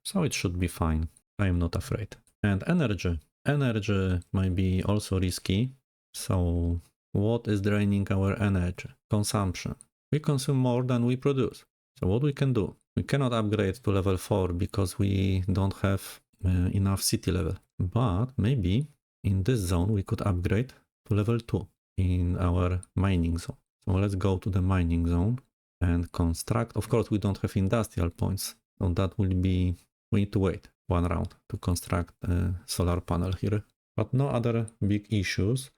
So it should be fine. I am not afraid. And energy. Energy might be also risky. So what is draining our energy? Consumption. We consume more than we produce. So what we can do? We cannot upgrade to level 4 because we don't have enough city level. But maybe in this zone we could upgrade to level 2 in our mining zone. So let's go to the mining zone and construct. Of course, we don't have industrial points. So that will be, we need to wait one round to construct a solar panel here. But no other big issues.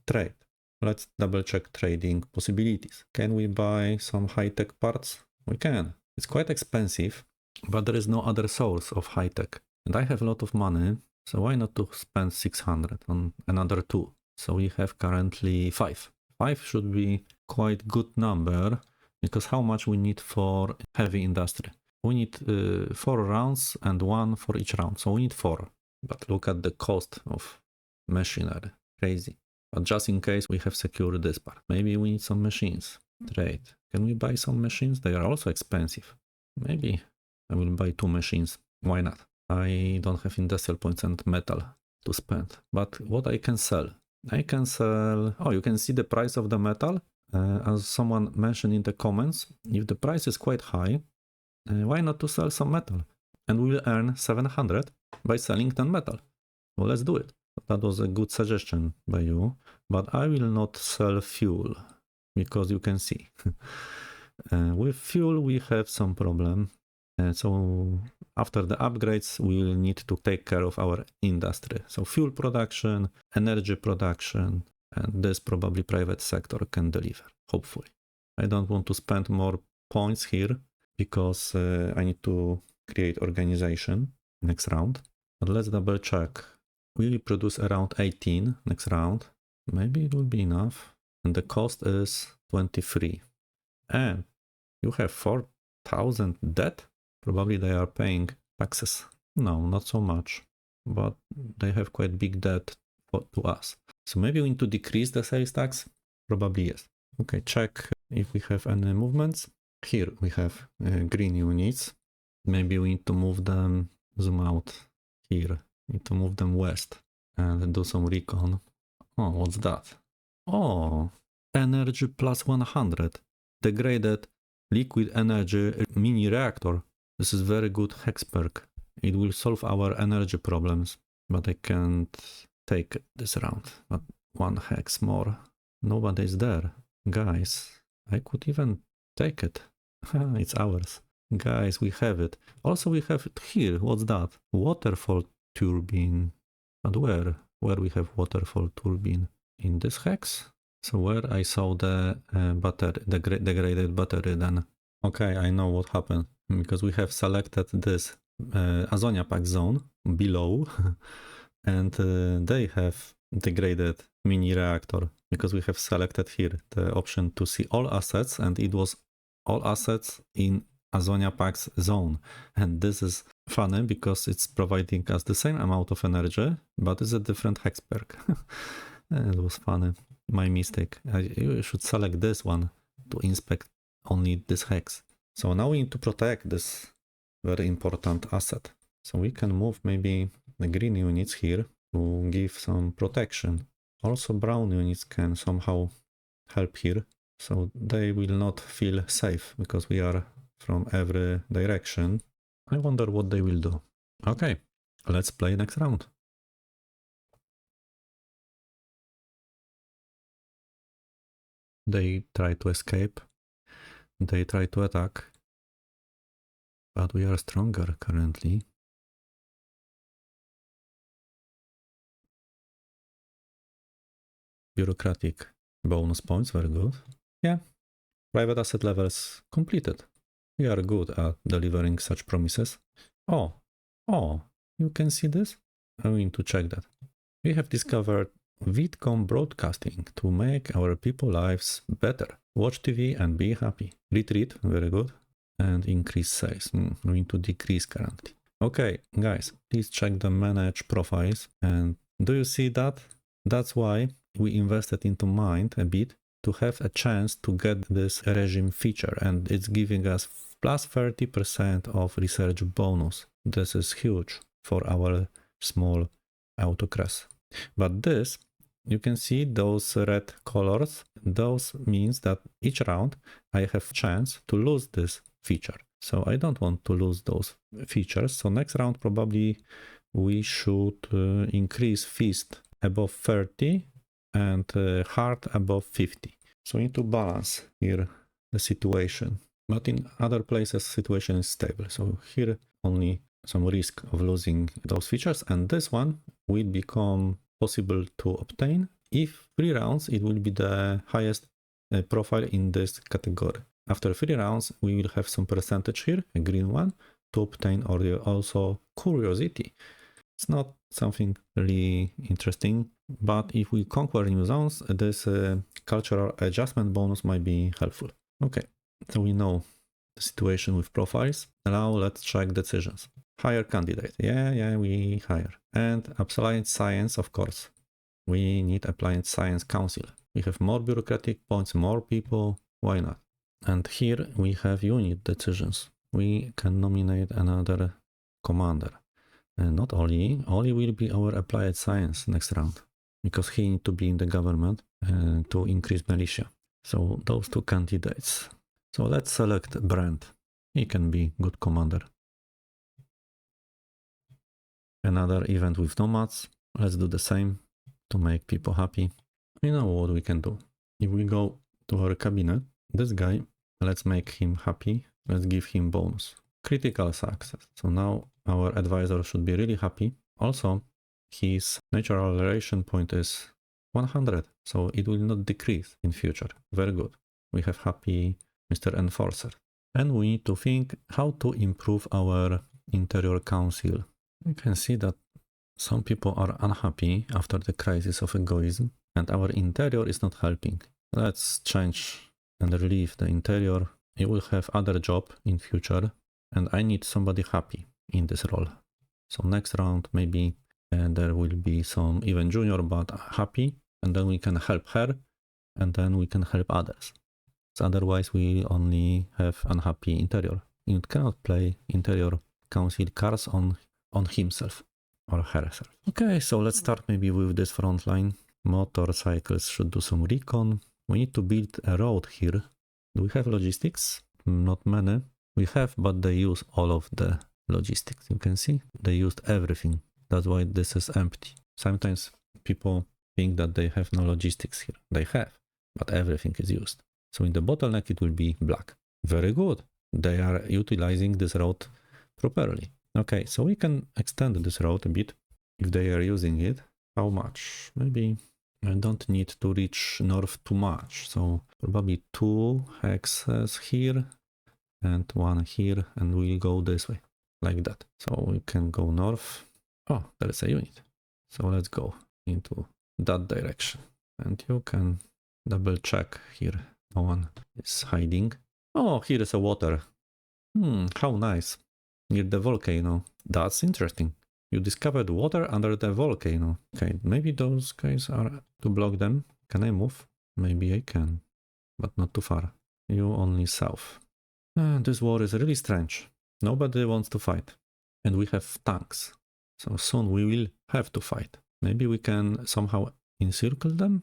Trade. Let's double check trading possibilities. Can we buy some high-tech parts? We can. It's quite expensive, but there is no other source of high-tech. And I have a lot of money, so why not to spend 600 on another 2? So we have currently 5. 5 should be quite good number, because how much we need for heavy industry? We need 4 rounds and 1 for each round, so we need 4. But look at the cost of machinery, crazy. But just in case we have secured this part, maybe we need some machines. Trade. Can we buy some machines? They are also expensive. Maybe I will buy 2 machines. Why not? I don't have industrial points and metal to spend. But what I can sell? I can sell... Oh, you can see the price of the metal. As someone mentioned in the comments, if the price is quite high, why not to sell some metal? And we'll earn 700 by selling 10 metal. Well, let's do it. That was a good suggestion by you, but I will not sell fuel because you can see with fuel we have some problem. So after the upgrades, we will need to take care of our industry. So fuel production, energy production, and this probably private sector can deliver, hopefully. I don't want to spend more points here because I need to create organization next round. But let's double check. We will produce around 18 next round. Maybe it will be enough. And the cost is 23. And you have 4,000 debt? Probably they are paying taxes. No, not so much. But they have quite big debt to us. So maybe we need to decrease the sales tax? Probably yes. Okay, check if we have any movements. Here we have green units. Maybe we need to move them, zoom out here. Need to move them west and do some recon. Oh, what's that? Oh, energy plus 100. Degraded liquid energy mini reactor. This is very good hex perk. It will solve our energy problems, but I can't take this round. But 1 hex more. Nobody is there. Guys, I could even take it. It's ours. Guys, we have it. Also, we have it here. What's that? Waterfall turbine. But where? Where we have waterfall turbine? In this hex? So where I saw the battery, the degraded battery then. Okay, I know what happened. Because we have selected this Azonia Pack zone below. And they have degraded mini reactor. Because we have selected here the option to see all assets. And it was all assets in Azonia Pack's zone. And this is funny because it's providing us the same amount of energy, but it's a different hex perk. It was funny. My mistake. You should select this one to inspect only this hex. So now we need to protect this very important asset. So we can move maybe the green units here to give some protection. Also brown units can somehow help here. So they will not feel safe because we are from every direction. I wonder what they will do. Okay, let's play next round. They try to escape. They try to attack. But we are stronger currently. Bureaucratic bonus points, very good. Yeah, private asset levels completed. We are good at delivering such promises. Oh, you can see this? I need to check that. We have discovered VidCom broadcasting to make our people lives better. Watch TV and be happy. Retreat, very good. And increase sales. We need to decrease currently. Okay, guys, please check the manage profiles. And do you see that? That's why we invested into Mind a bit to have a chance to get this regime feature. And it's giving us plus 30% of research bonus. This is huge for our small autocrass. But this, you can see those red colors. Those means that each round I have chance to lose this feature. So I don't want to lose those features. So next round probably we should increase fist above 30 and heart above 50. So we need to balance here the situation. But in other places situation is stable. So here only some risk of losing those features, and this one will become possible to obtain if 3 rounds it will be the highest profile in this category. After 3 rounds we will have some percentage here, a green one, to obtain also curiosity. It's not something really interesting, but if we conquer new zones, this cultural adjustment bonus might be helpful. Okay, so we know the situation with profiles. Now let's check decisions. Hire candidate. Yeah, we hire. And applied science, of course. We need applied science council. We have more bureaucratic points, more people. Why not? And here we have unit decisions. We can nominate another commander. And not Oli will be our applied science next round, because he needs to be in the government to increase militia. So those two candidates. So let's select Brand. He can be good commander. Another event with nomads. Let's do the same to make people happy. You know what we can do. If we go to our cabinet, this guy, let's make him happy. Let's give him bonus. Critical success. So now our advisor should be really happy. Also, his natural relation point is 100. So it will not decrease in future. Very good. We have happy Mr. Enforcer. And we need to think how to improve our interior council. You can see that some people are unhappy after the crisis of egoism, and our interior is not helping. Let's change and relieve the interior. You will have other job in future, and I need somebody happy in this role. So next round maybe there will be some even junior but happy, and then we can help her, and then we can help others. So otherwise we only have unhappy interior. You cannot play interior council cards on himself or herself. Okay, so let's start maybe with this front line. Motorcycles should do some recon. We need to build a road here. Do we have logistics? Not many. We have, but they use all of the logistics. You can see they used everything. That's why this is empty. Sometimes people think that they have no logistics here. They have, but everything is used. So in the bottleneck it will be black. Very good. They are utilizing this road properly. Okay, so we can extend this road a bit if they are using it. How much? Maybe I don't need to reach north too much. So probably 2 hexes here and 1 here, and we'll go this way like that. So we can go north. Oh, there is a unit. So let's go into that direction. And you can double check here. No one is hiding. Oh, here is a water. How nice. Near the volcano. That's interesting. You discovered water under the volcano. Okay, maybe those guys are to block them. Can I move? Maybe I can, but not too far. You only south. This war is really strange. Nobody wants to fight. And we have tanks. So soon we will have to fight. Maybe we can somehow encircle them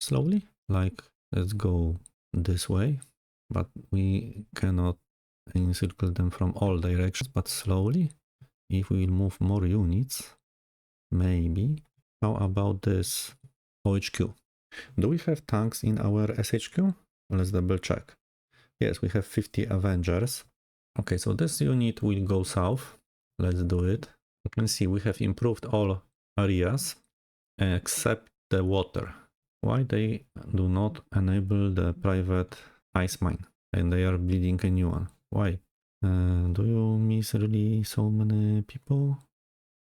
slowly. Like, let's go this way. But we cannot encircle them from all directions, but slowly. If we will move more units, maybe. How about this OHQ? Do we have tanks in our SHQ? Let's double check. Yes, we have 50 Avengers. Okay, so this unit will go south. Let's do it. You can see we have improved all areas except the water. Why they do not enable the private ice mine and they are building a new one? Why? Do you miss really so many people?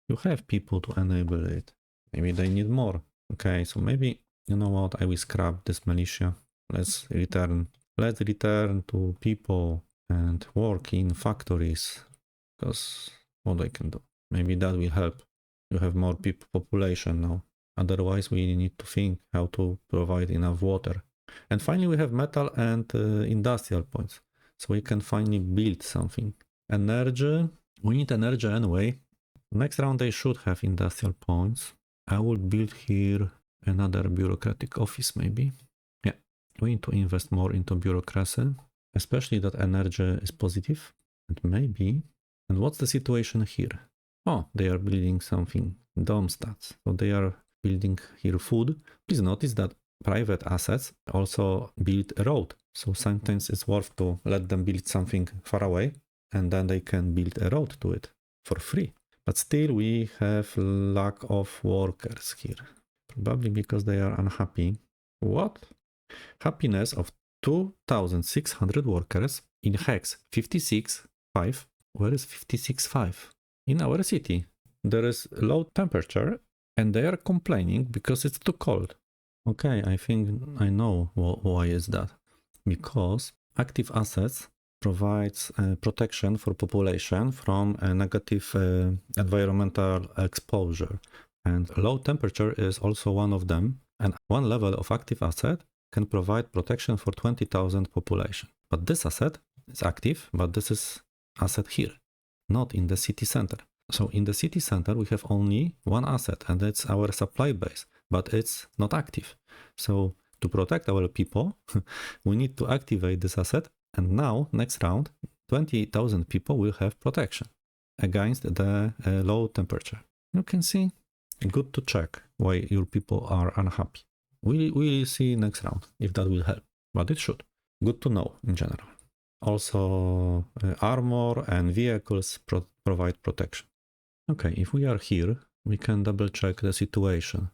You have people to enable it. Maybe they need more. Okay, so maybe, you know what, I will scrap this militia. Let's return. Let's return to people and work in factories. Because what I can do? Maybe that will help. You have more people population now. Otherwise we need to think how to provide enough water. And finally we have metal and industrial points. So we can finally build something. Energy. We need energy anyway. Next round they should have industrial points. I will build here another bureaucratic office maybe. Yeah, we need to invest more into bureaucracy. Especially that energy is positive. And maybe... And what's the situation here? Oh, they are building something. Dome stats. So they are building here food. Please notice that private assets also build a road. So sometimes it's worth to let them build something far away and then they can build a road to it for free. But still we have lack of workers here. Probably because they are unhappy. What? Happiness of 2,600 workers in hex 56.5. Where is 56.5? In our city. There is low temperature and they are complaining because it's too cold. Okay, I think I know why is that. Because active assets provides protection for population from a negative environmental exposure. And low temperature is also one of them. And one level of active asset can provide protection for 20,000 population. But this asset is active, but this is asset here, not in the city center. So in the city center, we have only one asset, and that's our supply base, but it's not active. So to protect our people, we need to activate this asset. And now, next round, 20,000 people will have protection against the low temperature. You can see, good to check why your people are unhappy. We'll see next round if that will help, but it should. Good to know in general. Also, armor and vehicles provide protection. Okay, if we are here, we can double check the situation.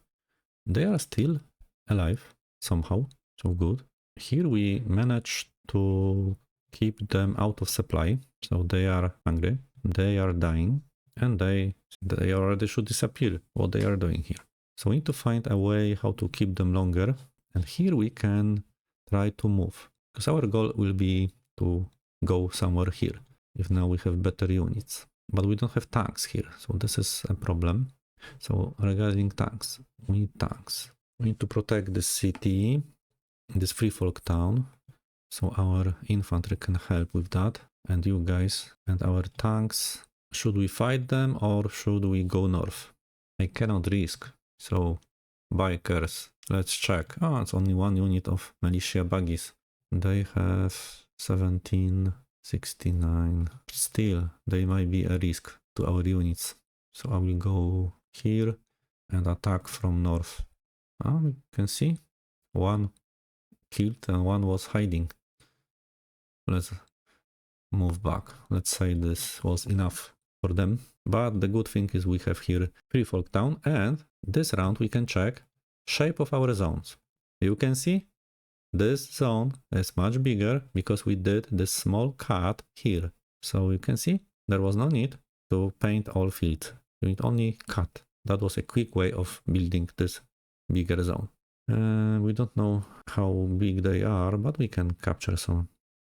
They are still alive somehow, so good. Here we managed to keep them out of supply, so they are hungry, they are dying, and they already should disappear, what they are doing here. So we need to find a way how to keep them longer, and here we can try to move, because our goal will be to go somewhere here, if now we have better units. But we don't have tanks here, so this is a problem. So regarding tanks, we need tanks. We need to protect the city, this free folk town, so our infantry can help with that. And you guys and our tanks, should we fight them or should we go north? I cannot risk, so bikers, let's check. Oh, it's only one unit of militia buggies. They have 1769. Still, they might be a risk to our units. So I will go here and attack from north. You can see one killed and one was hiding. Let's move back. Let's say this was enough for them. But the good thing is we have here free folk town, and this round we can check shape of our zones. You can see this zone is much bigger because we did this small cut here. So you can see there was no need to paint all fields. You need only cut. That was a quick way of building this bigger zone. We don't know how big they are, but we can capture some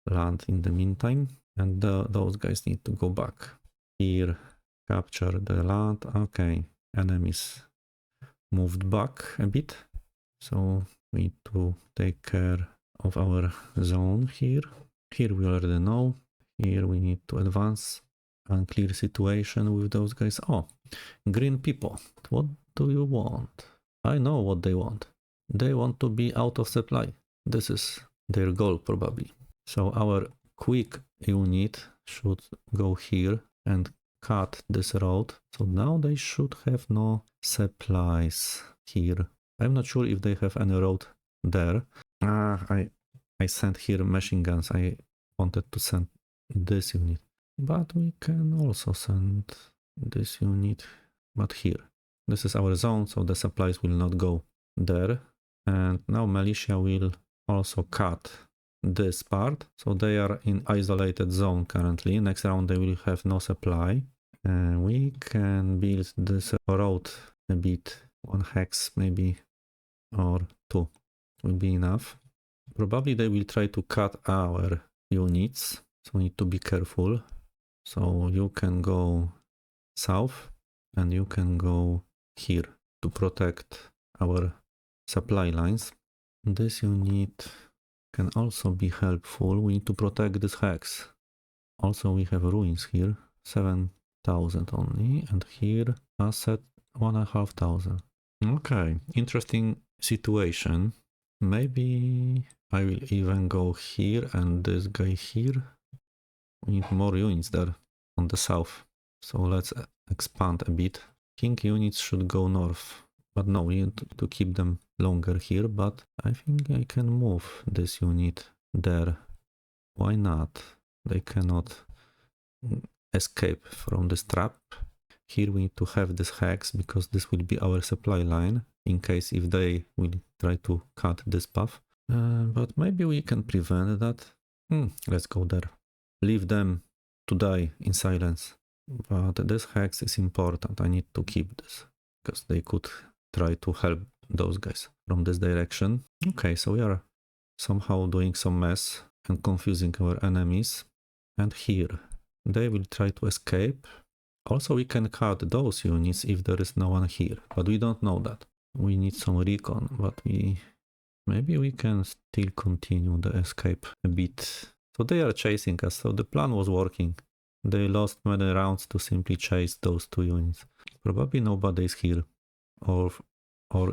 land in the meantime. And those guys need to go back. Here, capture the land. Okay, enemies moved back a bit. So we need to take care of our zone here. Here we already know. Here we need to advance. Unclear situation with those guys. Oh, green people. What do you want? I know what they want. They want to be out of supply. This is their goal probably. So our quick unit should go here and cut this road. So now they should have no supplies here. I'm not sure if they have any road there. I sent here machine guns. I wanted to send this unit. But we can also send this unit, but here. This is our zone, so the supplies will not go there. And now militia will also cut this part. So they are in isolated zone currently. Next round they will have no supply. And we can build this road a bit. 1 hex maybe, or 2 will be enough. Probably they will try to cut our units, so we need to be careful. So you can go south and you can go here to protect our supply lines. This unit can also be helpful. We need to protect this hex. Also we have ruins here, 7,000 only, and here asset 1,500. Okay, interesting situation. Maybe I will even go here and this guy here. We need more units there on the south. So let's expand a bit. King units should go north. But no, we need to keep them longer here. But I think I can move this unit there. Why not? They cannot escape from this trap. Here we need to have this hex because this will be our supply line in case if they will try to cut this path. But maybe we can prevent that. Let's go there. Leave them to die in silence. But this hex is important. I need to keep this because they could try to help those guys from this direction. Okay, so we are somehow doing some mess and confusing our enemies. and here. They will try to escape. Also, we can cut those units if there is no one here, but we don't know that. We need some recon, but maybe we can still continue the escape a bit. So they are chasing us, so the plan was working. They lost many rounds to simply chase those two units. Probably nobody is here, or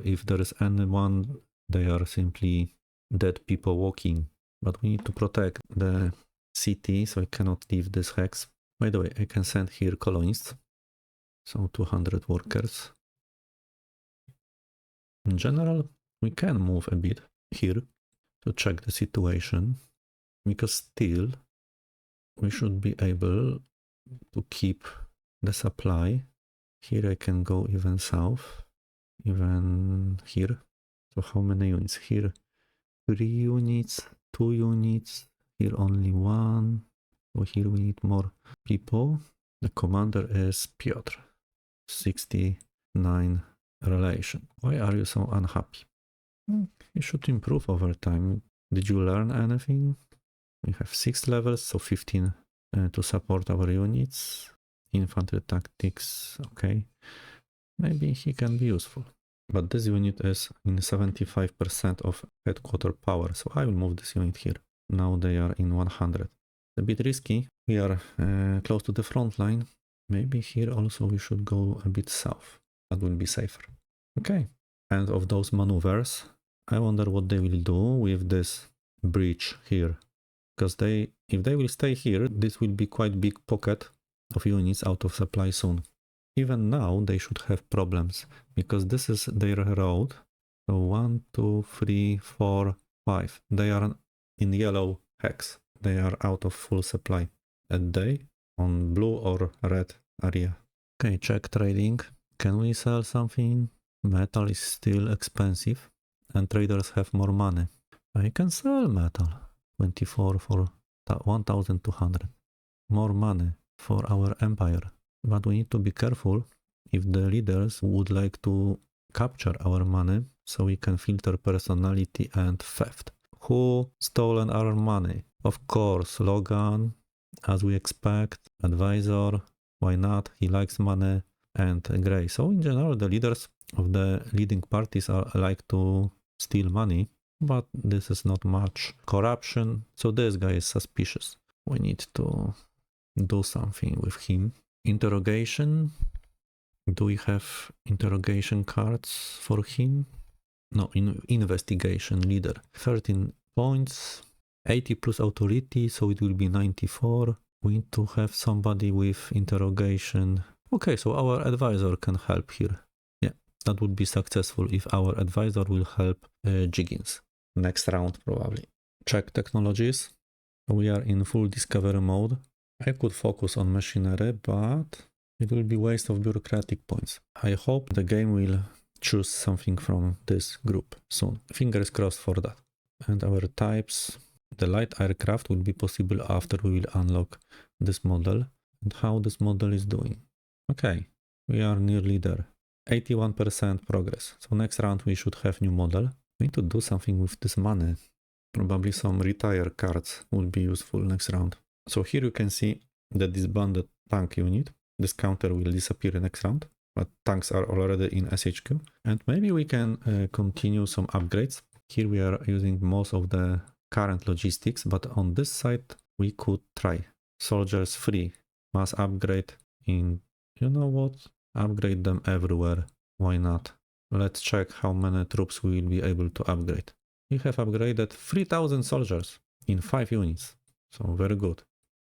if there is anyone, they are simply dead people walking. But we need to protect the city, so I cannot leave this hex. By the way, I can send here colonists, so 200 workers. In general, we can move a bit here to check the situation, because still we should be able to keep the supply. Here I can go even south, even here. So how many units? Here 3 units, 2 units, here only 1. So here we need more people. The commander is Piotr, 69 relation. Why are you so unhappy? You should improve over time. Did you learn anything? We have 6 levels, so 15 to support our units. Infantry tactics, okay. Maybe he can be useful. But this unit is in 75% of headquarter power, so I will move this unit here. Now they are in 100. A bit risky. We are close to the front line. Maybe here also we should go a bit south. That will be safer. Okay. And of those maneuvers, I wonder what they will do with this bridge here. Because if they will stay here, this will be quite big pocket of units out of supply soon. Even now they should have problems, because this is their road. So 1, 2, 3, 4, 5. They are in yellow hex. They are out of full supply. And they on blue or red area. Okay, check trading. Can we sell something? Metal is still expensive and traders have more money. I can sell metal. 24 for 1200. More money for our empire. But we need to be careful if the leaders would like to capture our money, so we can filter personality and theft. Who stolen our money? Of course, Logan, as we expect, advisor, why not? He likes money, and Gray. So in general, the leaders of the leading parties like to steal money, but this is not much corruption. So this guy is suspicious. We need to do something with him. Interrogation. Do we have interrogation cards for him? No, investigation leader. 13 points, 80 plus authority, so it will be 94. We need to have somebody with interrogation. Okay, so our advisor can help here. Yeah, that would be successful if our advisor will help Jiggins. Next round, probably. Check technologies. We are in full discovery mode. I could focus on machinery, but it will be waste of bureaucratic points. I hope the game will choose something from this group soon. Fingers crossed for that. And our types, the light aircraft will be possible after we will unlock this model and how this model is doing. Okay, we are nearly there. 81% progress. So next round we should have new model. We need to do something with this money. Probably some retire cards will be useful next round. So here you can see the disbanded tank unit. This counter will disappear next round, but tanks are already in SHQ. And maybe we can continue some upgrades. Here we are using most of the current logistics, but on this side we could try. Soldiers free, mass upgrade in, you know what, upgrade them everywhere. Why not? Let's check how many troops we will be able to upgrade. We have upgraded 3000 soldiers in 5 units, so very good.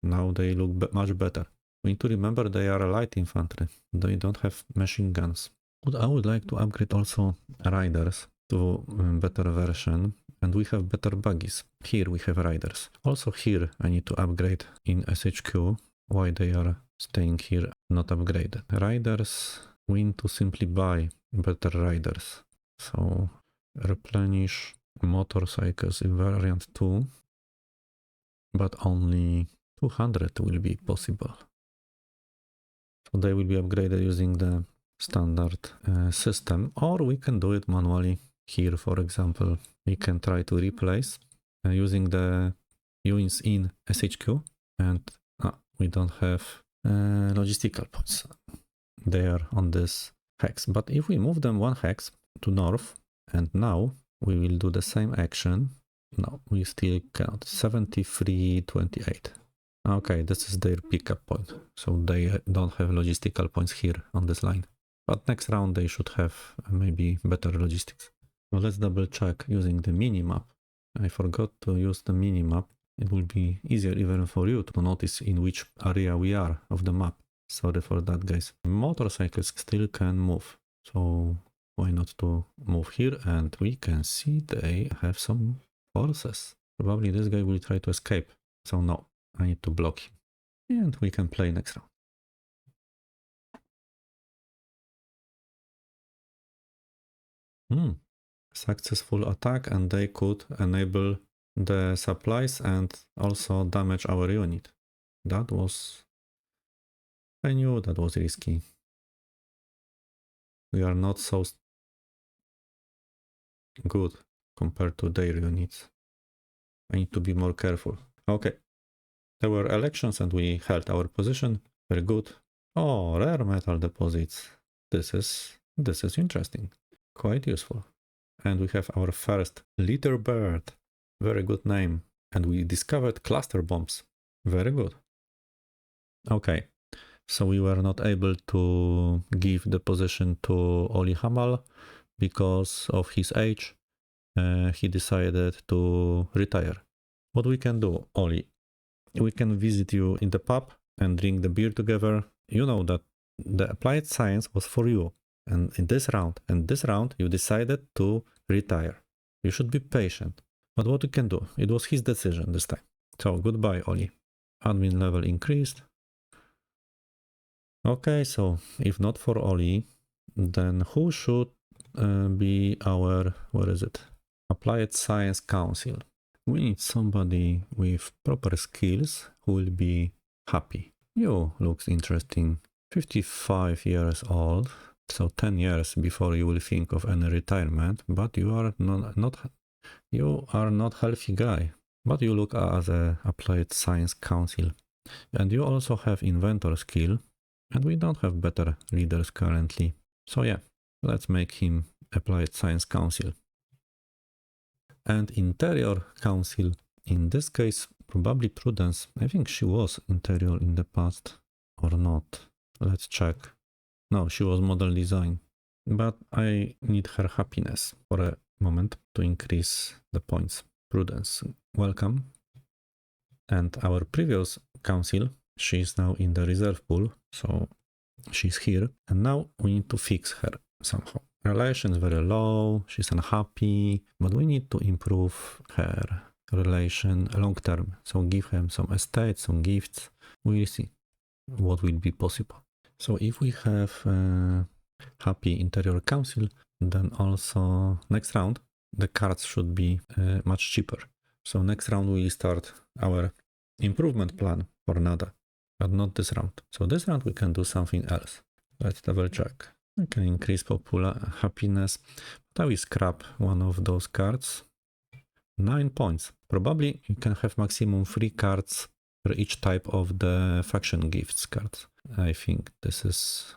Now they look much better. We need to remember they are light infantry. They don't have machine guns. But I would like to upgrade also riders to better version, and we have better buggies. Here we have riders. Also here I need to upgrade in SHQ. Why they are staying here not upgraded. Riders, we need to simply buy better riders. So replenish motorcycles in variant 2, but only 200 will be possible. So they will be upgraded using the standard system, or we can do it manually. Here, for example, we can try to replace using the units in SHQ and we don't have logistical points. They are on this hex, but if we move them one hex to north, and now we will do the same action. No, we still count 73.28. Okay, this is their pickup point, so they don't have logistical points here on this line. But next round they should have maybe better logistics. So let's double check using the minimap. I forgot to use the minimap. It will be easier even for you to notice in which area we are of the map. Sorry for that, guys. Motorcycles still can move, so why not to move here? And we can see they have some forces. Probably this guy will try to escape, so no, I need to block him. And we can play next round. Successful attack, and they could enable the supplies and also damage our unit. That was... I knew that was risky. We are not so good compared to their units. I need to be more careful. Okay. There were elections and we held our position. Very good. Oh, rare metal deposits. This is interesting. Quite useful. And we have our first little bird. Very good name. And we discovered cluster bombs. Very good. Okay. So we were not able to give the position to Oli Hamal because of his age. He decided to retire. What we can do, Oli? We can visit you in the pub and drink the beer together. You know that the applied science was for you. And in this round, you decided to retire. You should be patient. But what we can do? It was his decision this time. So goodbye, Oli. Admin level increased. Okay, so if not for Oli, then who should be our, where is it? Applied Science Council. We need somebody with proper skills who will be happy. You looks interesting. 55 years old, so 10 years before you will think of any retirement, but you are not healthy guy. But you look as a Applied Science Council. And you also have inventor skill. And we don't have better leaders currently. So yeah, let's make him Applied Science Council. And Interior Council, in this case, probably Prudence. I think she was Interior in the past, or not. Let's check. No, she was Model Design. But I need her happiness for a moment to increase the points. Prudence, welcome. And our previous council, she is now in the reserve pool, so she's here. And now we need to fix her somehow. Relations very low, she's unhappy, but we need to improve her relation long term. So give him some estate, some gifts. We'll see what will be possible. So if we have a happy interior council, then also next round, the cards should be much cheaper. So next round we start our improvement plan for Nada, but not this round. So this round we can do something else. Let's double check. We can increase popular happiness, but I will scrap one of those cards. 9 points. Probably you can have maximum 3 cards for each type of the faction gifts cards. I think this is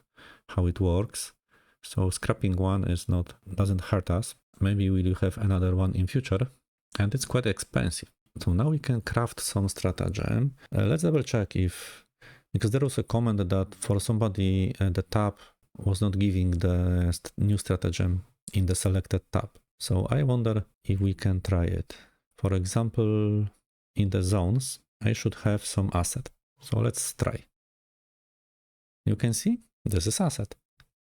how it works. So scrapping one doesn't hurt us. Maybe we will have another one in future, and it's quite expensive. So now we can craft some stratagem. Let's double check because there was a comment that for somebody the tab was not giving the new stratagem in the selected tab. So I wonder if we can try it. For example, in the zones, I should have some asset. So let's try. You can see this is asset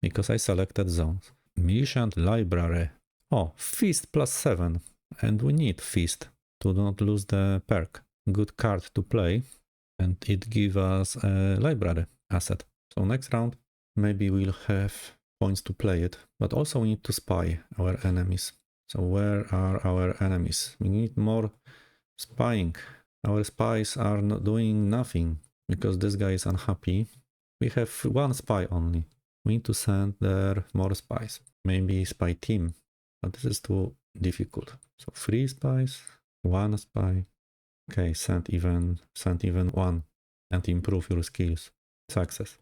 because I selected zones. Merchant library. Oh, feast +7. And we need feast to not lose the perk. Good card to play. And it gives us a library asset. So next round, maybe we'll have points to play it. But also we need to spy our enemies. So where are our enemies? We need more spying. Our spies are not doing nothing because this guy is unhappy. We have 1 spy only. We need to send there more spies. Maybe spy team, but this is too difficult. So 3 spies, 1 spy. Okay, send even 1. and improve your skills. Success.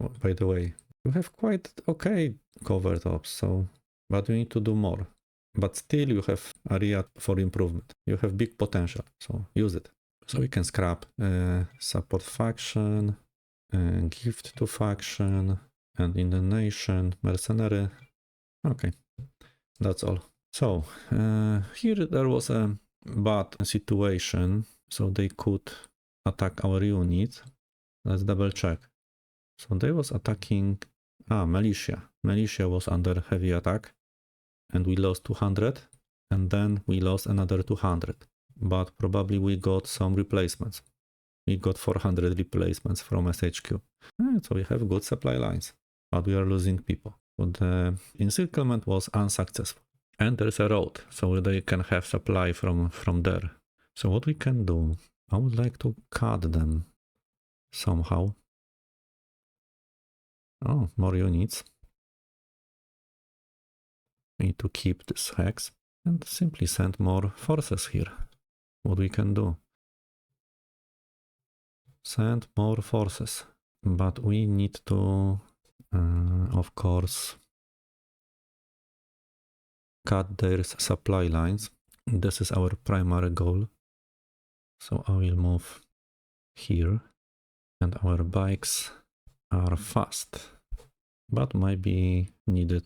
Oh, by the way, you have quite okay covert ops, so but you need to do more. But still you have area for improvement. You have big potential, so use it. So we can scrap support faction, gift to faction, and in the nation, mercenary. Okay, that's all. So here there was a bad situation, so they could attack our unit. Let's double check. So they was attacking militia. Militia was under heavy attack, and we lost 200, and then we lost another 200. But probably we got some replacements. We got 400 replacements from SHQ. So we have good supply lines, but we are losing people. So the encirclement was unsuccessful. And there's a road, so they can have supply from there. So what we can do, I would like to cut them somehow. Oh, more units. We need to keep this hex and simply send more forces here. What we can do? Send more forces, but we need to, of course, cut their supply lines. This is our primary goal. So I will move here, and our bikes are fast, but might be needed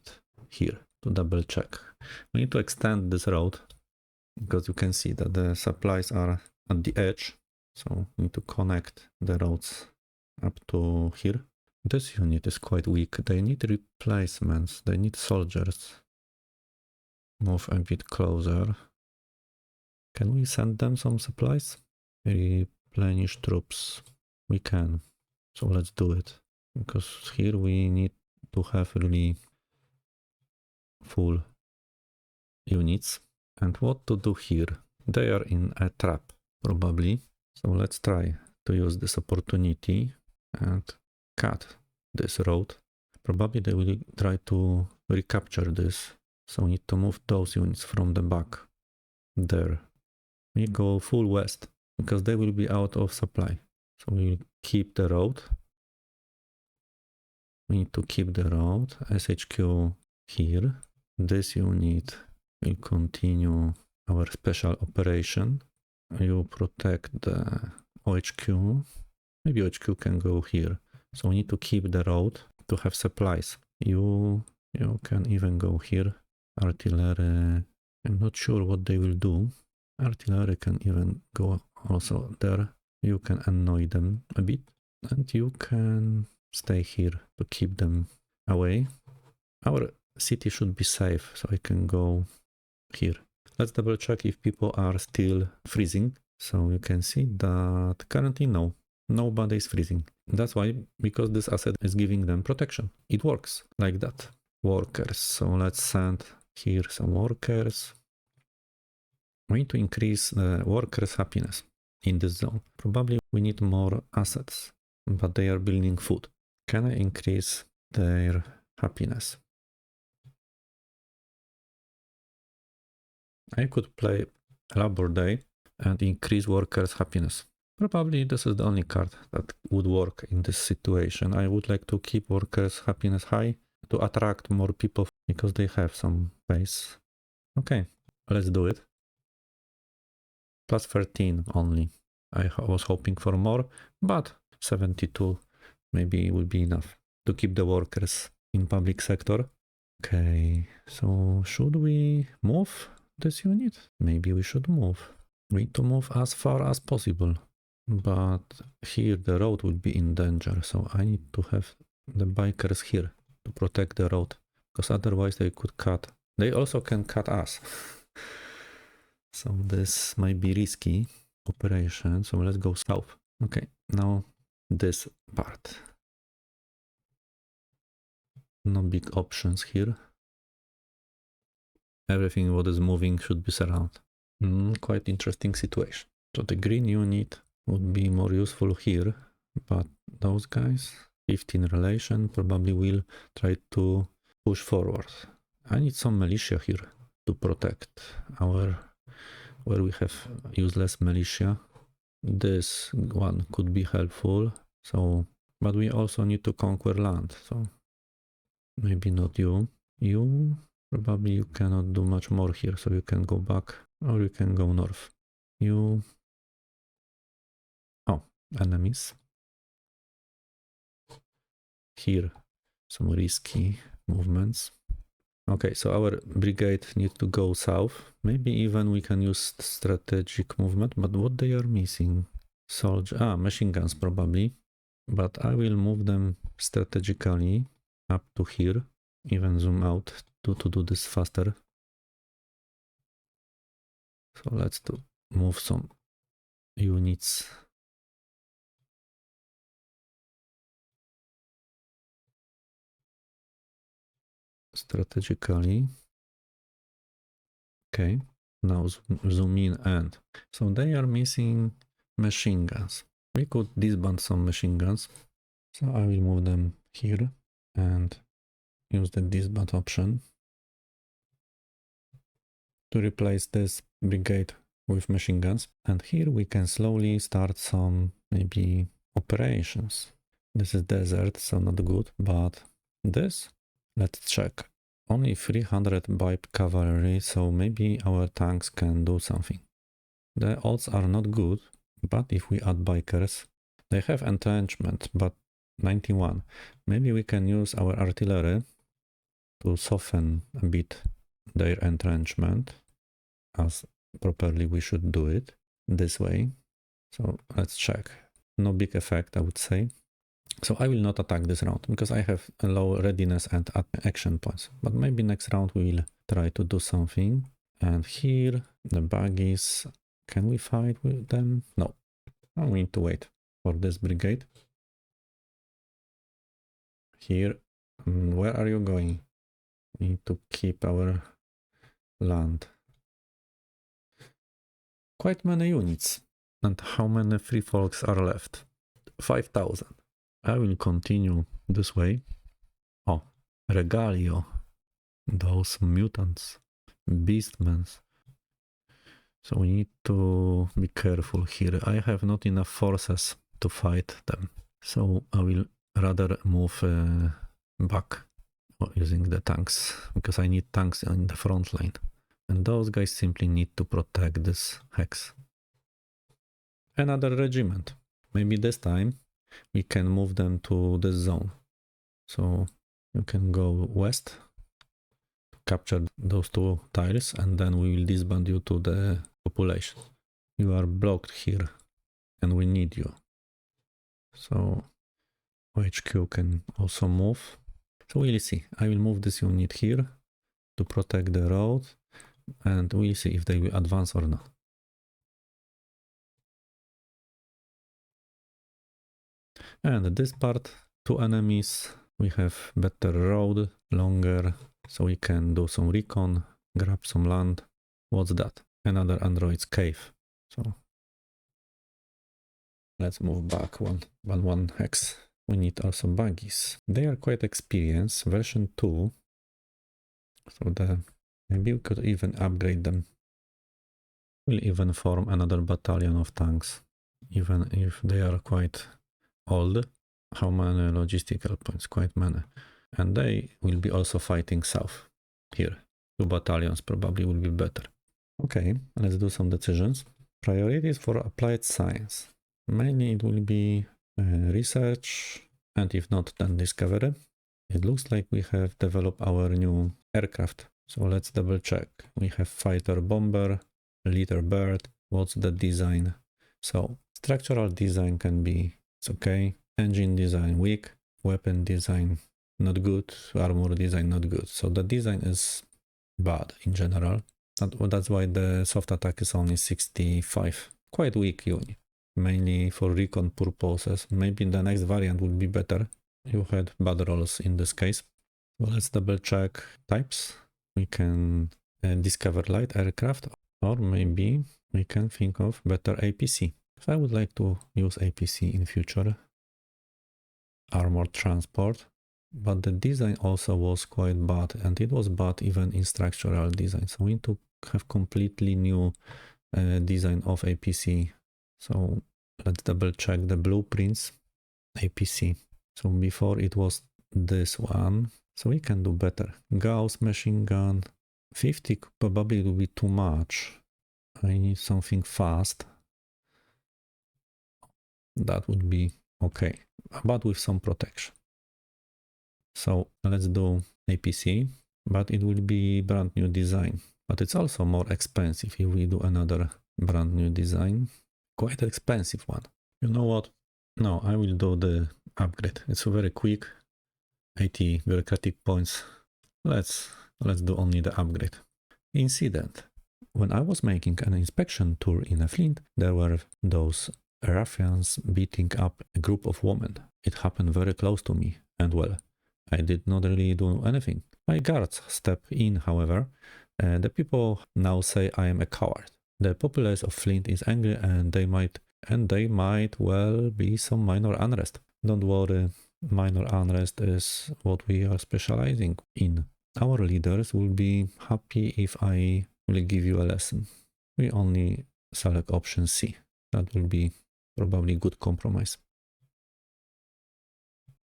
here to double check. We need to extend this road because you can see that the supplies are at the edge. So we need to connect the roads up to here. This unit is quite weak. They need replacements. They need soldiers. Move a bit closer. Can we send them some supplies? Replenish troops. We can. So let's do it. Because here we need to have really full units. And what to do here? They are in a trap, probably. So let's try to use this opportunity and cut this road. Probably they will try to recapture this. So we need to move those units from the back. There. We go full west because they will be out of supply. So we will keep the road. We need to keep the road. SHQ here. This unit will continue our special operation. You protect the OHQ. Maybe OHQ can go here. So we need to keep the road to have supplies. You can even go here. Artillery. I'm not sure what they will do. Artillery can even go also there. You can annoy them a bit. And you can stay here to keep them away. Our city should be safe, so I can go here. Let's double check if people are still freezing. So you can see that currently no, nobody is freezing. That's why, because this asset is giving them protection. It works like that. Workers, so let's send here some workers. We need to increase the workers' happiness in this zone. Probably we need more assets, but they are building food. Can I increase their happiness? I could play Labor Day and increase workers' happiness. Probably this is the only card that would work in this situation. I would like to keep workers' happiness high to attract more people because they have some base. Okay, let's do it. Plus 13 only. I was hoping for more, but 72 maybe will be enough to keep the workers in public sector. Okay, so should we move this unit? Maybe we should move. We need to move as far as possible. But here the road will be in danger, so I need to have the bikers here to protect the road, because otherwise they could cut. They also can cut us. So this might be risky operation, so let's go south. Okay, now this part. No big options here. Everything what is moving should be surrounded. Quite interesting situation. So the green unit would be more useful here, but those guys, 15 relation, probably will try to push forward. I need some militia here to protect our, where we have useless militia. this one could be helpful. So, but we also need to conquer land. So maybe not you. You probably you cannot do much more here. So you can go back or you can go north. You. Oh, enemies. Here, some risky movements. Okay, so our brigade needs to go south. Maybe even we can use strategic movement, but what they are missing? Soldier, machine guns probably. But I will move them strategically up to here. Even zoom out to do this faster. So let's move some units. Strategically. Okay, now zoom in and so they are missing machine guns. We could disband some machine guns. So I will move them here and use the disband option to replace this brigade with machine guns. And here we can slowly start some maybe operations. This is desert, so not good, but this, let's check. Only 300 by cavalry, so maybe our tanks can do something. The odds are not good, but if we add bikers, they have entrenchment, but 91. Maybe we can use our artillery to soften a bit their entrenchment, as properly we should do it this way. So let's check. No big effect, I would say. So I will not attack this round because I have a low readiness and action points. But maybe next round we will try to do something. And here the buggies. Can we fight with them? No. Oh, we need to wait for this brigade. Here. Where are you going? We need to keep our land. Quite many units. And how many free folks are left? 5,000. I will continue this way. Oh, Regalio. Those mutants. Beastmen. So we need to be careful here. I have not enough forces to fight them. So I will rather move back using the tanks. Because I need tanks in the front line. And those guys simply need to protect this hex. Another regiment. Maybe this time we can move them to this zone. So you can go west, capture those two tiles, and then we will disband you to the population. You are blocked here, and we need you. So HQ can also move. So we'll see. I will move this unit here to protect the road, and we'll see if they will advance or not. And this part, 2 enemies, we have better road, longer, so we can do some recon, grab some land. What's that? Another android's cave. So let's move back one hex. We need also buggies. They are quite experienced, version 2. So maybe we could even upgrade them. We'll even form another battalion of tanks, even if they are quite old. How many logistical points? Quite many. And they will be also fighting south. Here, 2 battalions probably will be better. Okay, let's do some decisions. Priorities for applied science. Mainly it will be research, and if not, then discovery. It looks like we have developed our new aircraft. So let's double check. We have fighter bomber, leader bird. What's the design? So structural design can be, it's okay. Engine design weak, weapon design not good, armor design not good. So the design is bad in general. That's why the soft attack is only 65. Quite weak unit, mainly for recon purposes. Maybe the next variant would be better. You had bad rolls in this case. Well, let's double check types. We can discover light aircraft, or maybe we can think of better APC. So I would like to use APC in future. Armored transport, but the design also was quite bad, and it was bad even in structural design. So we need to have completely new design of APC. So Let's double check the blueprints. APC. So before it was this one. So we can do better. Gauss machine gun. 50 probably will be too much. I need something fast. That would be okay, but with some protection. So let's do APC, but it will be brand new design. But it's also more expensive if we do another brand new design. Quite expensive one. You know what? No, I will do the upgrade. It's very quick. 80 bureaucratic points. Let's do only the upgrade. Incident. When I was making an inspection tour in a Flint, there were those ruffians beating up a group of women. It happened very close to me, and well, I did not really do anything. My guards step in, however. The people now say I am a coward. The populace of Flint is angry, and they might well be some minor unrest. Don't worry, minor unrest is what we are specializing in. Our leaders will be happy if I will give you a lesson. We only select option C. That will be probably good compromise.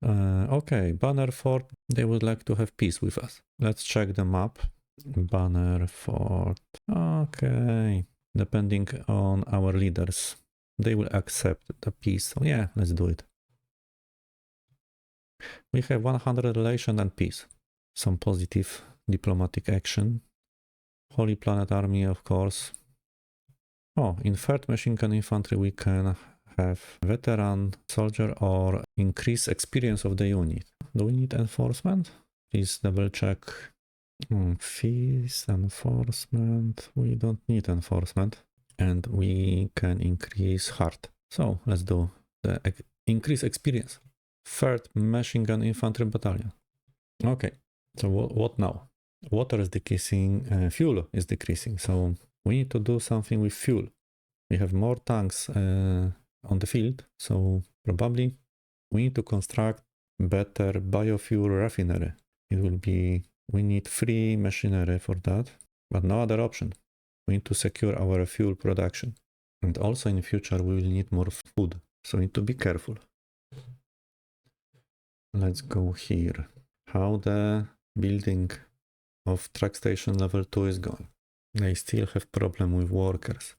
Okay, Banner Fort, they would like to have peace with us. Let's check the map. Banner Fort. Okay, depending on our leaders, they will accept the peace. So yeah, let's do it. We have 100 relation and peace. Some positive diplomatic action. Holy Planet Army, of course. Oh, in 3rd Machine Gun Infantry we can have veteran soldier or increase experience of the unit. Do we need enforcement? Please double check. Fees, enforcement. We don't need enforcement. And we can increase heart. So let's do the increase experience. 3rd Machine Gun Infantry Battalion. Okay, so what now? Water is decreasing, fuel is decreasing. So we need to do something with fuel. We have more tanks on the field, so probably we need to construct better biofuel refinery. It will be, we need free machinery for that, but no other option. We need to secure our fuel production. And also in future we will need more food, so we need to be careful. Let's go here. How the building of track station level 2 is going. They still have problem with workers.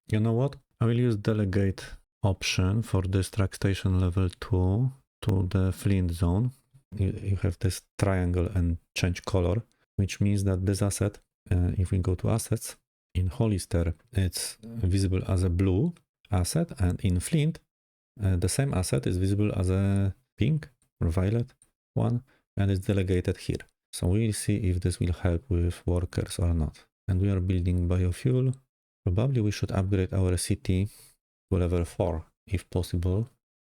You know what? I will use delegate option for this track station level 2 to the Flint zone. You have this triangle and change color, which means that this asset, if we go to assets, in Hollister, it's visible as a blue asset, and in Flint, the same asset is visible as a pink or violet one, and it's delegated here. So we'll see if this will help with workers or not. And we are building biofuel. Probably we should upgrade our city to level 4 if possible,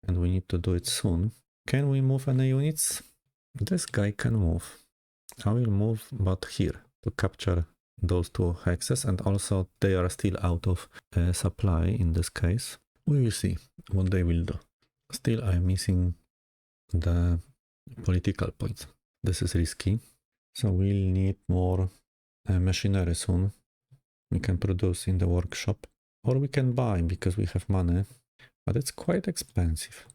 and we need to do it soon. Can we move any units? This guy can move. I will move, but here to capture those 2 hexes, and also they are still out of supply in this case. We will see what they will do. Still I'm missing the political points. This is risky. So we'll need more machinery soon. We can produce in the workshop, or we can buy because we have money, but it's quite expensive.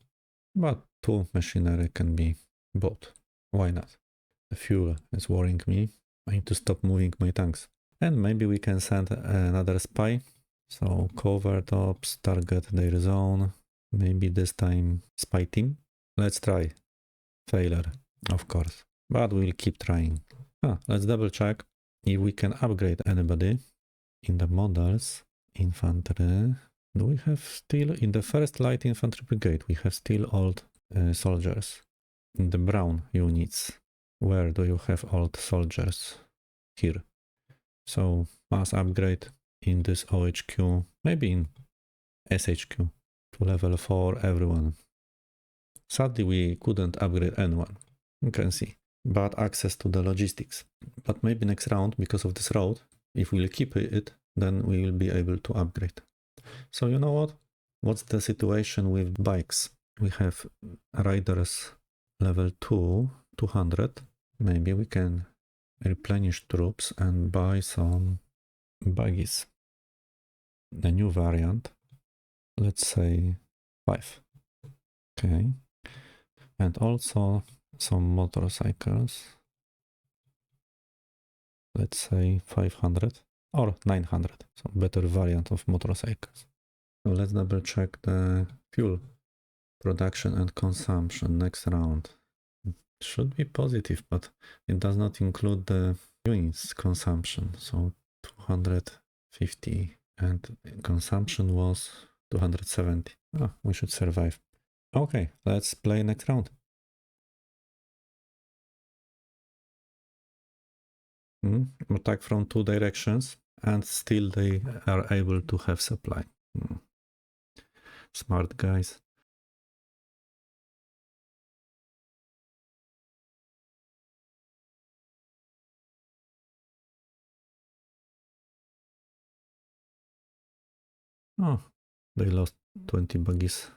But 2 machinery can be bought. Why not? The fuel is worrying me. I need to stop moving my tanks. And maybe we can send another spy. So covert ops, target their zone. Maybe this time spy team. Let's try. Failure, of course. But we'll keep trying. Let's double check if we can upgrade anybody. In the models, infantry, do we have still, in the 1st light infantry brigade, we have still old soldiers. In the brown units, where do you have old soldiers? Here. So mass upgrade in this OHQ, maybe in SHQ, to level 4 everyone. Sadly we couldn't upgrade anyone, you can see, but access to the logistics. But maybe next round, because of this road, if we'll keep it, then we will be able to upgrade. So you know what? What's the situation with bikes? We have riders level 2, 200. Maybe we can replenish troops and buy some buggies. The new variant. let's say 5. Okay. And also some motorcycles. Let's say 500 or 900. So better variant of motorcycles. So let's double check the fuel production and consumption next round. Should be positive, but it does not include the units consumption. So 250 and consumption was 270. Oh, we should survive. Okay, let's play next round. Attack from 2 directions and still they are able to have supply. Smart guys. Oh, they lost 20 buggies.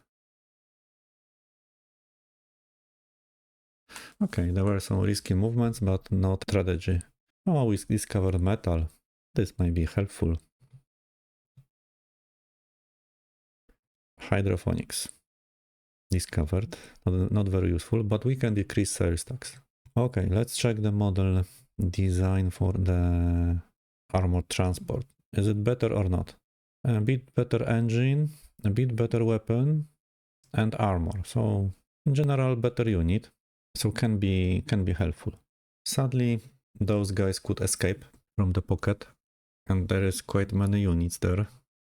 Okay, there were some risky movements, but not strategy. Oh, we discovered metal. This might be helpful. Hydroponics. Discovered. Not very useful, but we can decrease sales tax. Okay, let's check the model design for the armored transport. Is it better or not? A bit better engine, a bit better weapon, and armor. So in general, better unit. So can be helpful. Sadly, those guys could escape from the pocket, and there is quite many units there.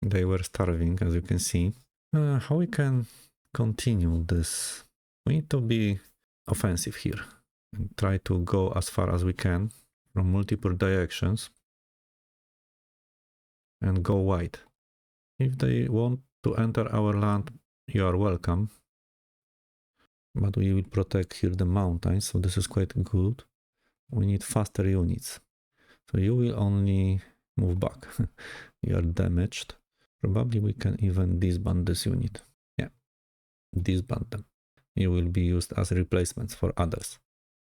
They were starving, as you can see. How we can continue this? We need to be offensive here and try to go as far as we can from multiple directions and go wide. If they want to enter our land, you are welcome. But we will protect here the mountains, so this is quite good. We need faster units. So you will only move back. You are damaged. Probably we can even disband this unit. Yeah, disband them. You will be used as replacements for others.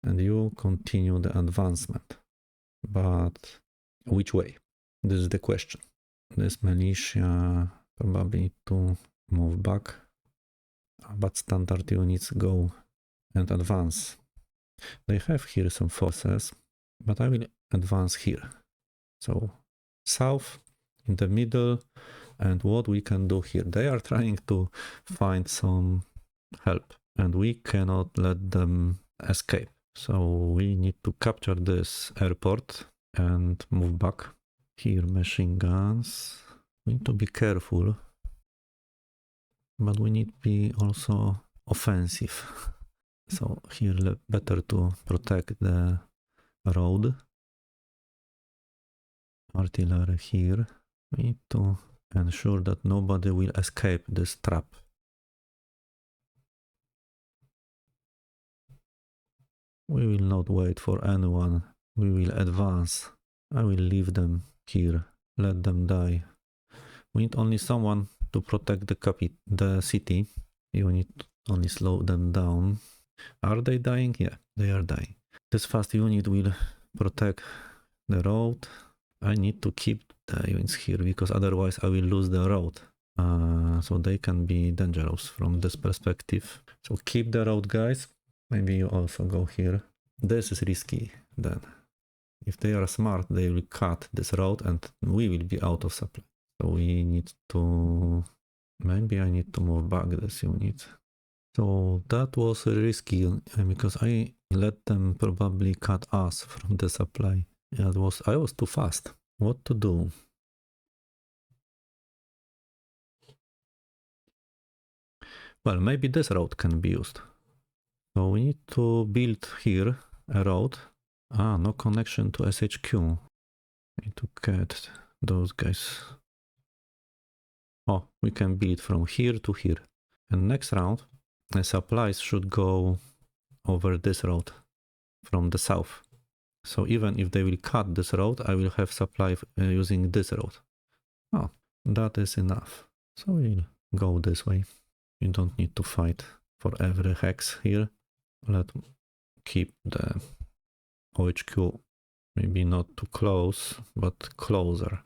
And you continue the advancement. But which way? This is the question. This militia probably need to move back. But standard units go and advance. They have here some forces, but I will advance here. So south, in the middle, and what we can do here. They are trying to find some help, and we cannot let them escape. So we need to capture this airport and move back. Here, machine guns. We need to be careful, but we need to be also offensive. So here, better to protect the road. Artillery here. We need to ensure that nobody will escape this trap. We will not wait for anyone. We will advance. I will leave them here. Let them die. We need only someone to protect the city. You need to only slow them down. Are they dying? Yeah, they are dying. This fast unit will protect the road. I need to keep the units here because otherwise I will lose the road. So they can be dangerous from this perspective. So keep the road, guys. Maybe you also go here. This is risky then. If they are smart, they will cut this road and we will be out of supply. So we need to... Maybe I need to move back this unit. So that was risky because I let them probably cut us from the supply. Yeah, I was too fast. What to do? Well, maybe this road can be used. So we need to build here a road. No connection to SHQ. Need to get those guys. Oh, we can build from here to here. And next round, the supplies should go over this road from the south. So even if they will cut this road, I will have supply using this road. Oh, that is enough. So we'll go this way. You don't need to fight for every hex here. Let's keep the OHQ maybe not too close, but closer.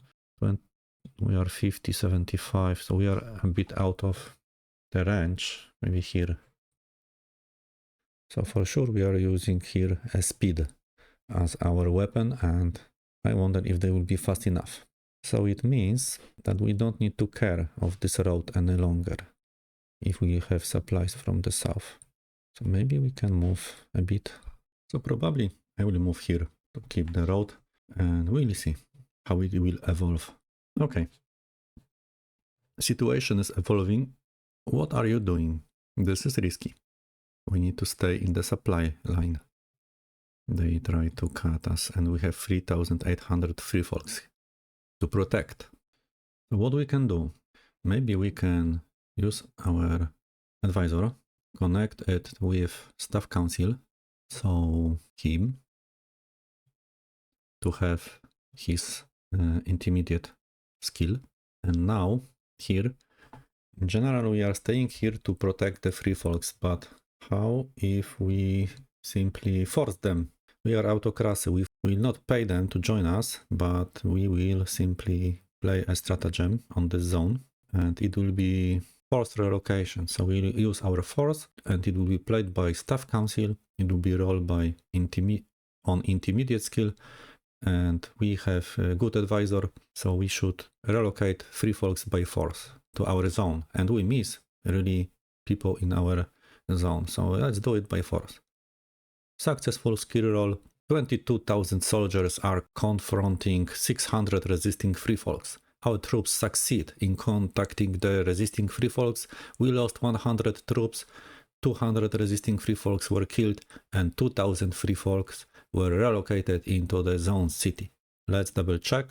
We are 50, 75, so we are a bit out of the range, maybe here. So for sure we are using here a speed as our weapon, and I wonder if they will be fast enough. So it means that we don't need to care of this road any longer if we have supplies from the south. So maybe we can move a bit. So probably I will move here to keep the road, and we'll see how it will evolve. Okay. Situation is evolving. What are you doing? This is risky. We need to stay in the supply line. They try to cut us, and we have 3,800 free folks to protect. So what we can do? Maybe we can use our advisor, connect it with staff council, so him to have his intermediate skill. And now here, in general, we are staying here to protect the free folks, but how if we simply force them? We are autocracy, we will not pay them to join us, but we will simply play a stratagem on this zone, and it will be forced relocation. So we'll use our force, and it will be played by staff council, it will be rolled by intermediate skill, and we have a good advisor, so we should relocate free folks by force to our zone, and we miss really people in our zone, so let's do it by force. Successful skill roll. 22,000 soldiers are confronting 600 resisting free folks. Our troops succeed in contacting the resisting free folks. We lost 100 troops, 200 resisting free folks were killed, and 2,000 free folks were relocated into the zone city. Let's double check.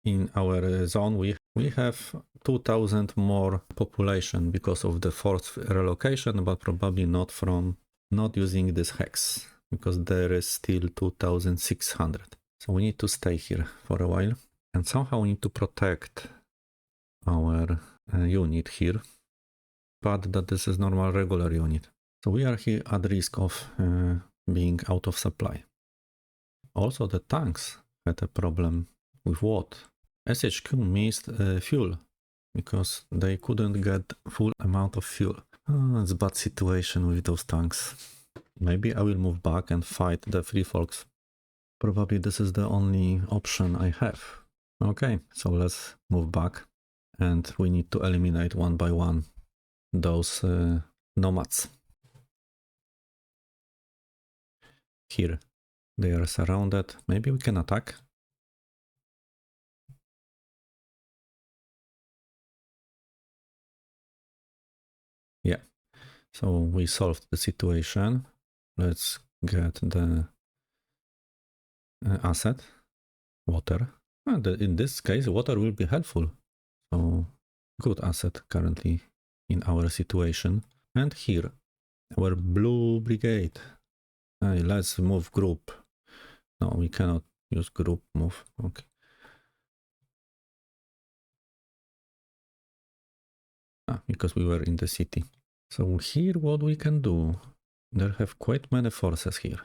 In our zone we have 2,000 more population because of the forced relocation, but probably not using this hex, because there is still 2,600. So we need to stay here for a while, and somehow we need to protect our unit here, but that this is normal regular unit. So we are here at risk of being out of supply. Also the tanks had a problem with what? SHQ missed fuel because they couldn't get full amount of fuel. It's a bad situation with those tanks. Maybe I will move back and fight the free folks. Probably this is the only option I have. Okay, so let's move back, and we need to eliminate one by one those nomads. Here, they are surrounded. Maybe we can attack. Yeah, so we solved the situation. Let's get the asset, water. And in this case, water will be helpful. So good asset currently in our situation. And here, our blue brigade. Hey, let's move group. No, we cannot use group move. Okay. Because we were in the city. So here what we can do, there have quite many forces here.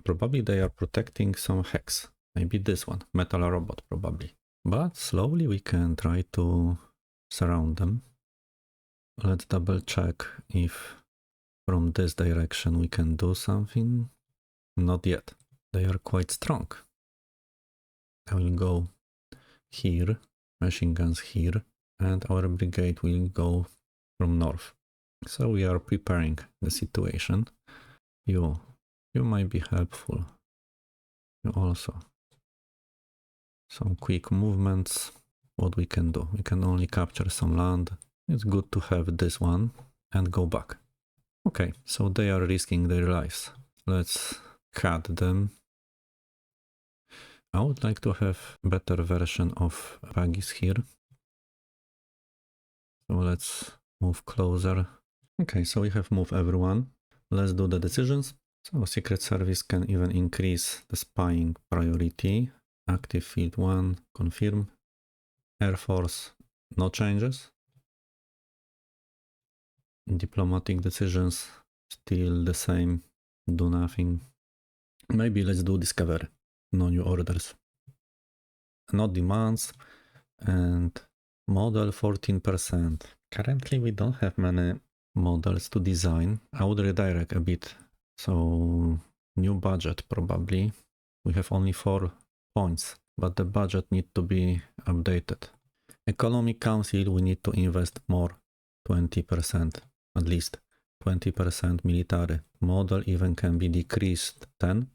Probably they are protecting some hex. Maybe this one, metal robot probably. But slowly we can try to surround them. Let's double check if from this direction we can do something. Not yet. They are quite strong. I will go here, machine guns here, and our brigade will go from north. So we are preparing the situation. You might be helpful. You also. Some quick movements. What we can do? We can only capture some land. It's good to have this one and go back. Okay, so they are risking their lives. Let's cut them. I would like to have better version of buggies here. So let's move closer. Okay, so we have moved everyone. Let's do the decisions. So Secret Service can even increase the spying priority. Active field 1, confirm. Air Force, no changes. Diplomatic decisions, still the same, do nothing. Maybe let's do discovery, no new orders. No demands, and Model 14%. Currently we don't have many models to design. I would redirect a bit. So new budget probably. We have only 4 points, but the budget need to be updated. Economic Council, we need to invest more, 20% at least. 20% military. Model even can be decreased 10.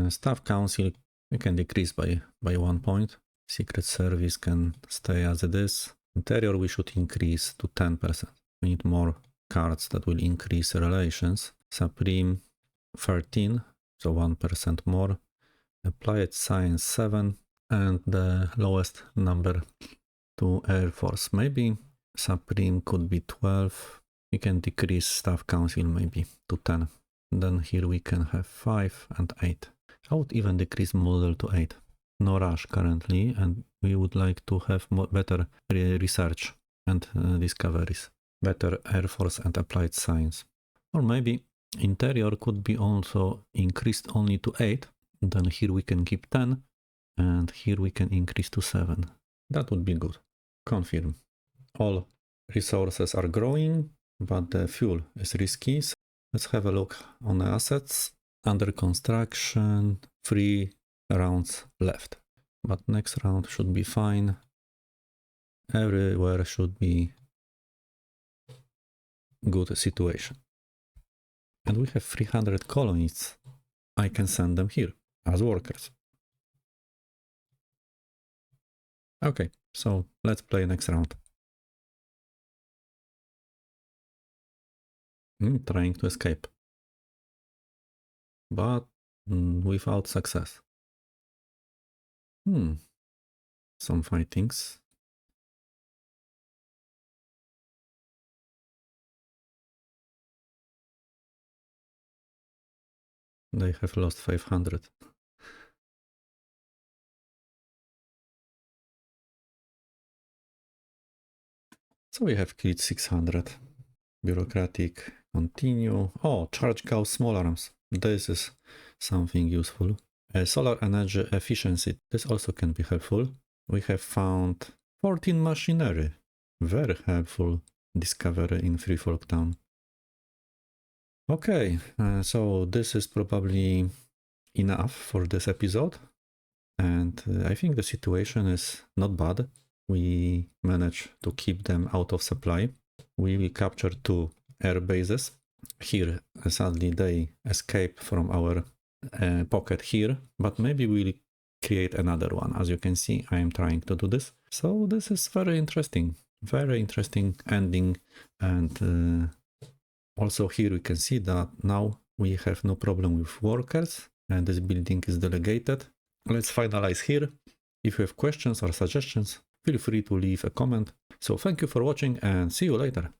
Staff Council, we can decrease by 1 point. Secret Service can stay as it is. Interior, we should increase to 10%. We need more cards that will increase relations. Supreme, 13, so 1% more. Applied Science, 7. And the lowest number to Air Force. Maybe Supreme could be 12. We can decrease Staff Council maybe to 10. Then here we can have 5 and 8. I would even decrease model to 8. No rush currently, and we would like to have better research and discoveries. Better Air Force and Applied Science. Or maybe Interior could be also increased only to 8. Then here we can keep 10. And here we can increase to 7. That would be good. Confirm. All resources are growing, but the fuel is risky. So let's have a look on the assets. Under construction, 3 rounds left. But next round should be fine. Everywhere should be good situation. And we have 300 colonists. I can send them here as workers. Okay, so let's play next round. Trying to escape. But without success. Some fightings. They have lost 500. So we have killed 600. Bureaucratic, continue. Oh, charge cow small arms. This is something useful. Solar energy efficiency. This also can be helpful. We have found 14 machinery. Very helpful discovery in Free Folk Town. Okay, so this is probably enough for this episode. And I think the situation is not bad. We managed to keep them out of supply. We will capture 2 air bases. Here, sadly, they escape from our pocket here, but maybe we'll create another one. As you can see, I am trying to do this. So this is very interesting ending. And also here we can see that now we have no problem with workers and this building is delegated. Let's finalize here. If you have questions or suggestions, feel free to leave a comment. So thank you for watching and see you later.